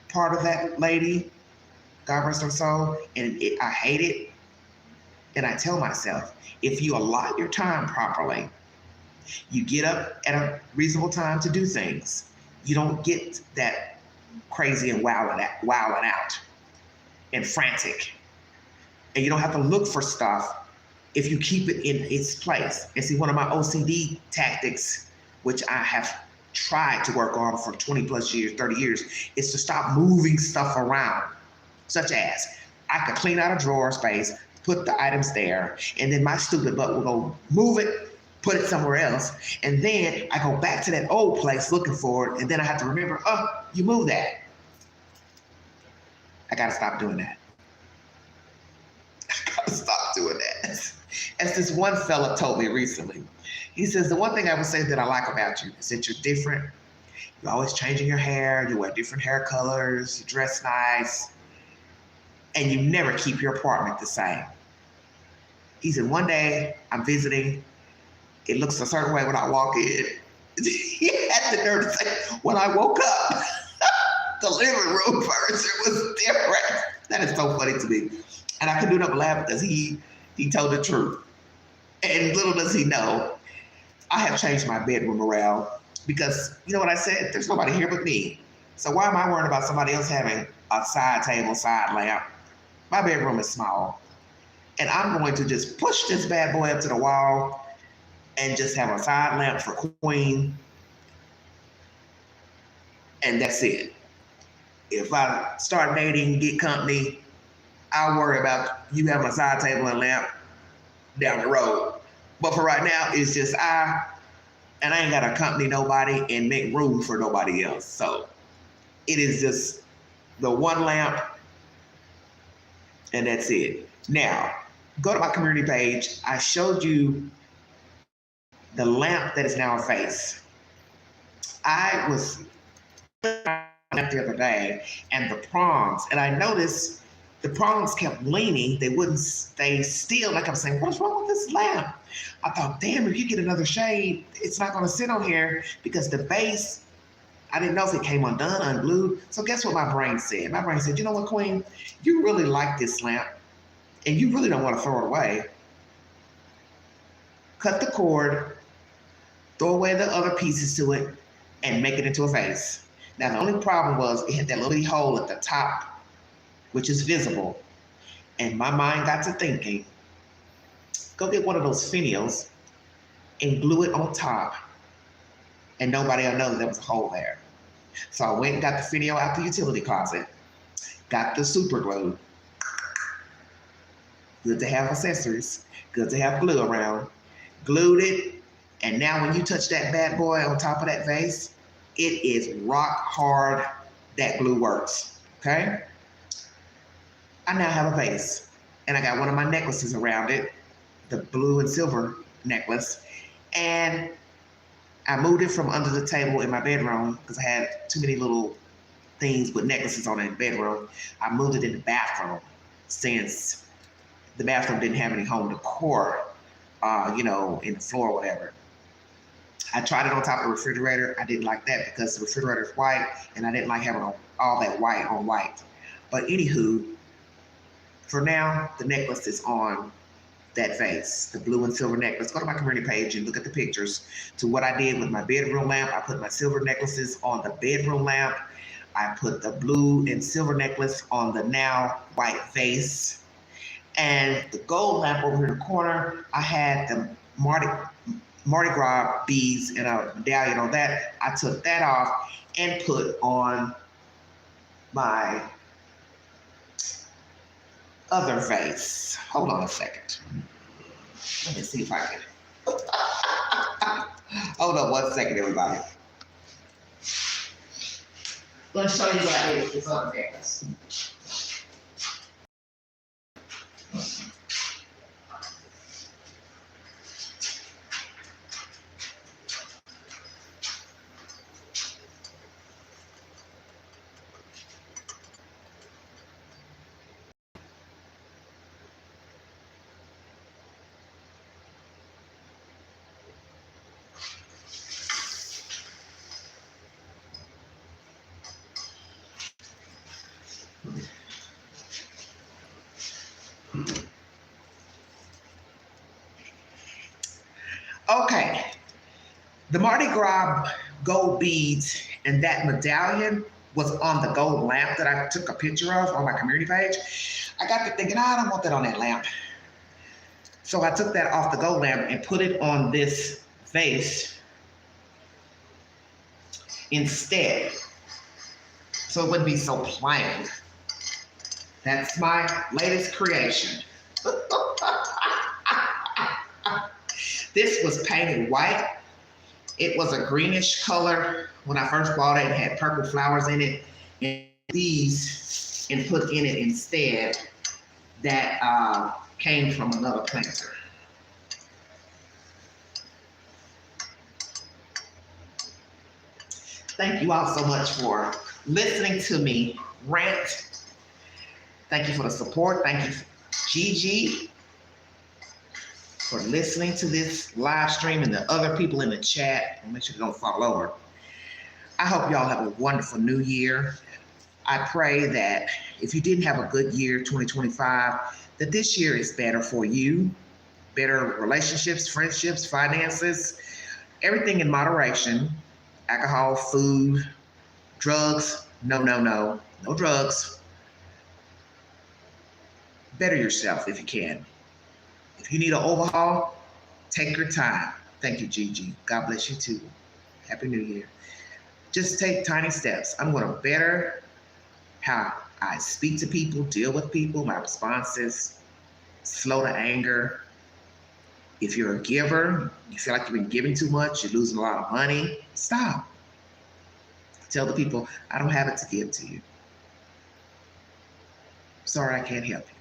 part of that lady, God rest her soul, and I hate it. And I tell myself, if you allot your time properly, you get up at a reasonable time to do things. You don't get that crazy and wilding out and frantic. And you don't have to look for stuff if you keep it in its place. And see, one of my OCD tactics, which I have tried to work on for 20 plus years, 30 years, is to stop moving stuff around. Such as, I could clean out a drawer space, put the items there, and then my stupid butt will go move it, put it somewhere else, and then I go back to that old place looking for it, and then I have to remember, oh, you moved that. I gotta stop doing that. I gotta stop doing that. As this one fella told me recently, he says, the one thing I would say that I like about you is that you're different. You're always changing your hair, you wear different hair colors, you dress nice, and you never keep your apartment the same. He said, one day I'm visiting, it looks a certain way when I walk in. He had the nerve to say, when I woke up, the living room furniture was different. That is so funny to me. And I couldn't do nothing but laugh because he told the truth. And little does he know, I have changed my bedroom around because, you know what I said? There's nobody here but me. So why am I worried about somebody else having a side table, side lamp? My bedroom is small. And I'm going to just push this bad boy up to the wall and just have a side lamp for Queen. And that's it. If I start dating, get company, I'll worry about you having a side table and lamp down the road. But for right now, it's just I ain't got to accompany nobody and make room for nobody else. So it is just the one lamp, and that's it. Now, go to my community page. I showed you the lamp that is now a face. I was the other day and the prongs, and I noticed the prongs kept leaning. They wouldn't stay still. Like I'm saying, what's wrong with this lamp? I thought, damn, if you get another shade, it's not going to sit on here because the base, I didn't know if it came undone, unglued. So guess what my brain said? My brain said, you know what, Queen? You really like this lamp and you really don't want to throw it away. Cut the cord, throw away the other pieces to it, and make it into a vase. Now, the only problem was it had that little hole at the top, which is visible. And my mind got to thinking, go get one of those finials and glue it on top, and nobody will know that there was a hole there. So I went and got the finial out the utility closet, got the super glue. Good to have accessories, good to have glue around. Glued it, and now when you touch that bad boy on top of that vase, it is rock hard. That glue works, okay? I now have a vase, and I got one of my necklaces around it, the blue and silver necklace, and I moved it from under the table in my bedroom because I had too many little things with necklaces on it in the bedroom. I moved it in the bathroom since the bathroom didn't have any home decor, in the floor or whatever. I tried it on top of the refrigerator. I didn't like that because the refrigerator is white, and I didn't like having all that white on white. But anywho, for now, the necklace is on that vase, the blue and silver necklace. Go to my community page and look at the pictures to what I did with my bedroom lamp. I put my silver necklaces on the bedroom lamp. I put the blue and silver necklace on the now white vase. And the gold lamp over here in the corner, I had the Mardi Gras beads and a medallion on that. I took that off and put on my other vase. Hold on a second. Let me see if I can. Hold on one second, everybody. going to show you what I did with this other necklace. Okay, the Mardi Gras gold beads and that medallion was on the gold lamp that I took a picture of on my community page. I got to thinking, I don't want that on that lamp. So I took that off the gold lamp and put it on this vase instead, so it wouldn't be so plain. That's my latest creation. This was painted white. It was a greenish color when I first bought it. It had purple flowers in it. And these and put in it instead that came from another planter. Thank you all so much for listening to me rant. Thank you for the support. Thank you, Gigi, for listening to this live stream and the other people in the chat. And make sure you don't fall over. I hope y'all have a wonderful new year. I pray that if you didn't have a good year, 2025, that this year is better for you. Better relationships, friendships, finances, everything in moderation. Alcohol, food, drugs, no drugs. Better yourself if you can. If you need an overhaul, take your time. Thank you, Gigi. God bless you too. Happy New Year. Just take tiny steps. I'm going to better how I speak to people, deal with people, my responses, slow to anger. If you're a giver, you feel like you've been giving too much, you're losing a lot of money, stop. Tell the people, I don't have it to give to you. Sorry, I can't help you.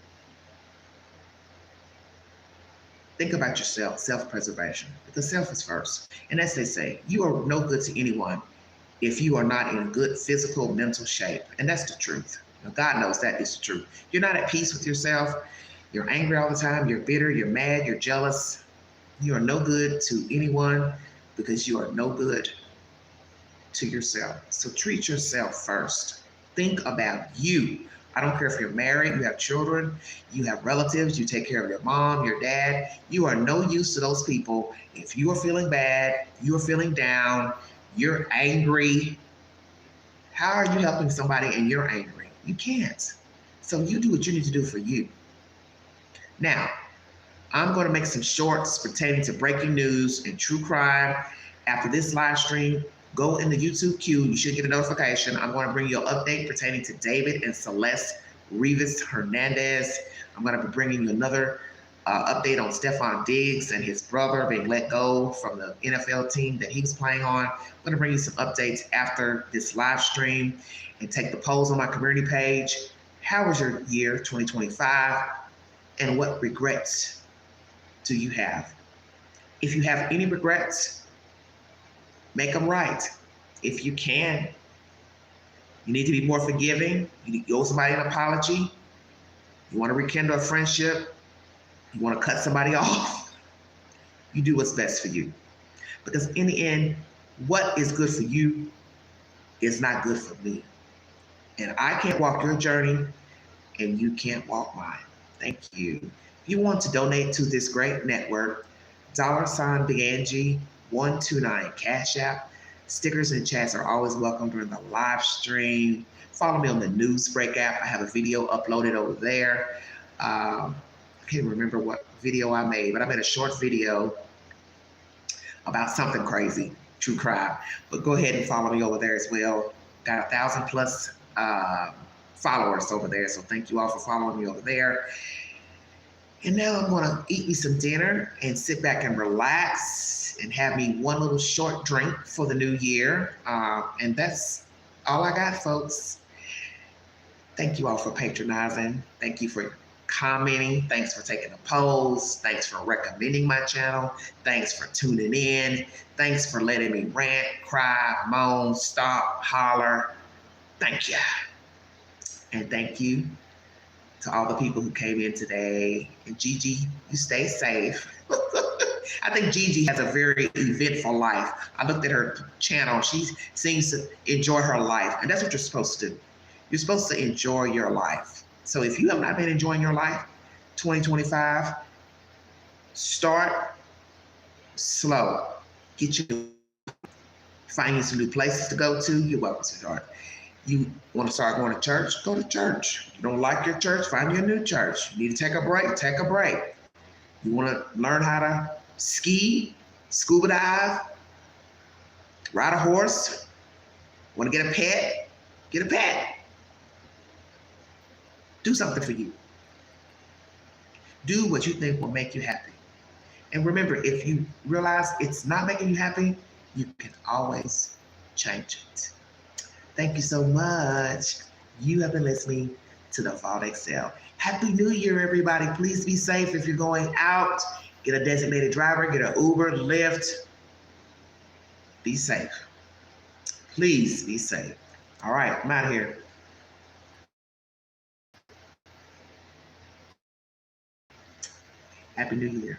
Think about yourself, self-preservation, because self is first. And as they say, you are no good to anyone if you are not in good physical, mental shape. And that's the truth. Now, God knows that is the truth. You're not at peace with yourself. You're angry all the time. You're bitter. You're mad. You're jealous. You are no good to anyone because you are no good to yourself. So treat yourself first. Think about you. I don't care if you're married, you have children, you have relatives, you take care of your mom, your dad. You are no use to those people if you are feeling bad, you are feeling down, you're angry. How are you helping somebody and you're angry? You can't. So you do what you need to do for you. Now, I'm going to make some shorts pertaining to breaking news and true crime. After this live stream, go in the YouTube queue. You should get a notification. I'm going to bring you an update pertaining to David and Celeste Rivas Hernandez. I'm going to be bringing you another update on Stephon Diggs and his brother being let go from the NFL team that he was playing on. I'm going to bring you some updates after this live stream and take the polls on my community page. How was your year 2025? And what regrets do you have? If you have any regrets, make them right. If you can, you need to be more forgiving. You owe somebody an apology. You want to rekindle a friendship. You want to cut somebody off. You do what's best for you. Because in the end, what is good for you is not good for me. And I can't walk your journey and you can't walk mine. Thank you. If you want to donate to this great network, $Big Angie 129 Cash App. Stickers and chats are always welcome during the live stream. Follow me on the Newsbreak app. I have a video uploaded over there. I can't remember what video I made, but I made a short video about something crazy, true crime. But go ahead and follow me over there as well. Got 1,000 plus followers over there, so thank you all for following me over there. And now I'm gonna eat me some dinner and sit back and relax and have me one little short drink for the new year. And that's all I got, folks. Thank you all for patronizing. Thank you for commenting. Thanks for taking the polls. Thanks for recommending my channel. Thanks for tuning in. Thanks for letting me rant, cry, moan, stop, holler. Thank you. And thank you to all the people who came in today. And Gigi, you stay safe. I think Gigi has a very eventful life. I looked at her channel. She seems to enjoy her life. And that's what you're supposed to do. You're supposed to enjoy your life. So if you have not been enjoying your life, 2025, start slow. Get you, find you some new places to go to. You're welcome, sweetheart. You want to start going to church? Go to church. You don't like your church? Find you a new church. You need to take a break? Take a break. You want to learn how to ski, scuba dive, ride a horse? Want to get a pet? Get a pet. Do something for you. Do what you think will make you happy. And remember, if you realize it's not making you happy, you can always change it. Thank you so much. You have been listening to The Fault Excel. Happy New Year, everybody. Please be safe if you're going out. Get a designated driver, get an Uber, Lyft. Be safe. Please be safe. All right, I'm out of here. Happy New Year.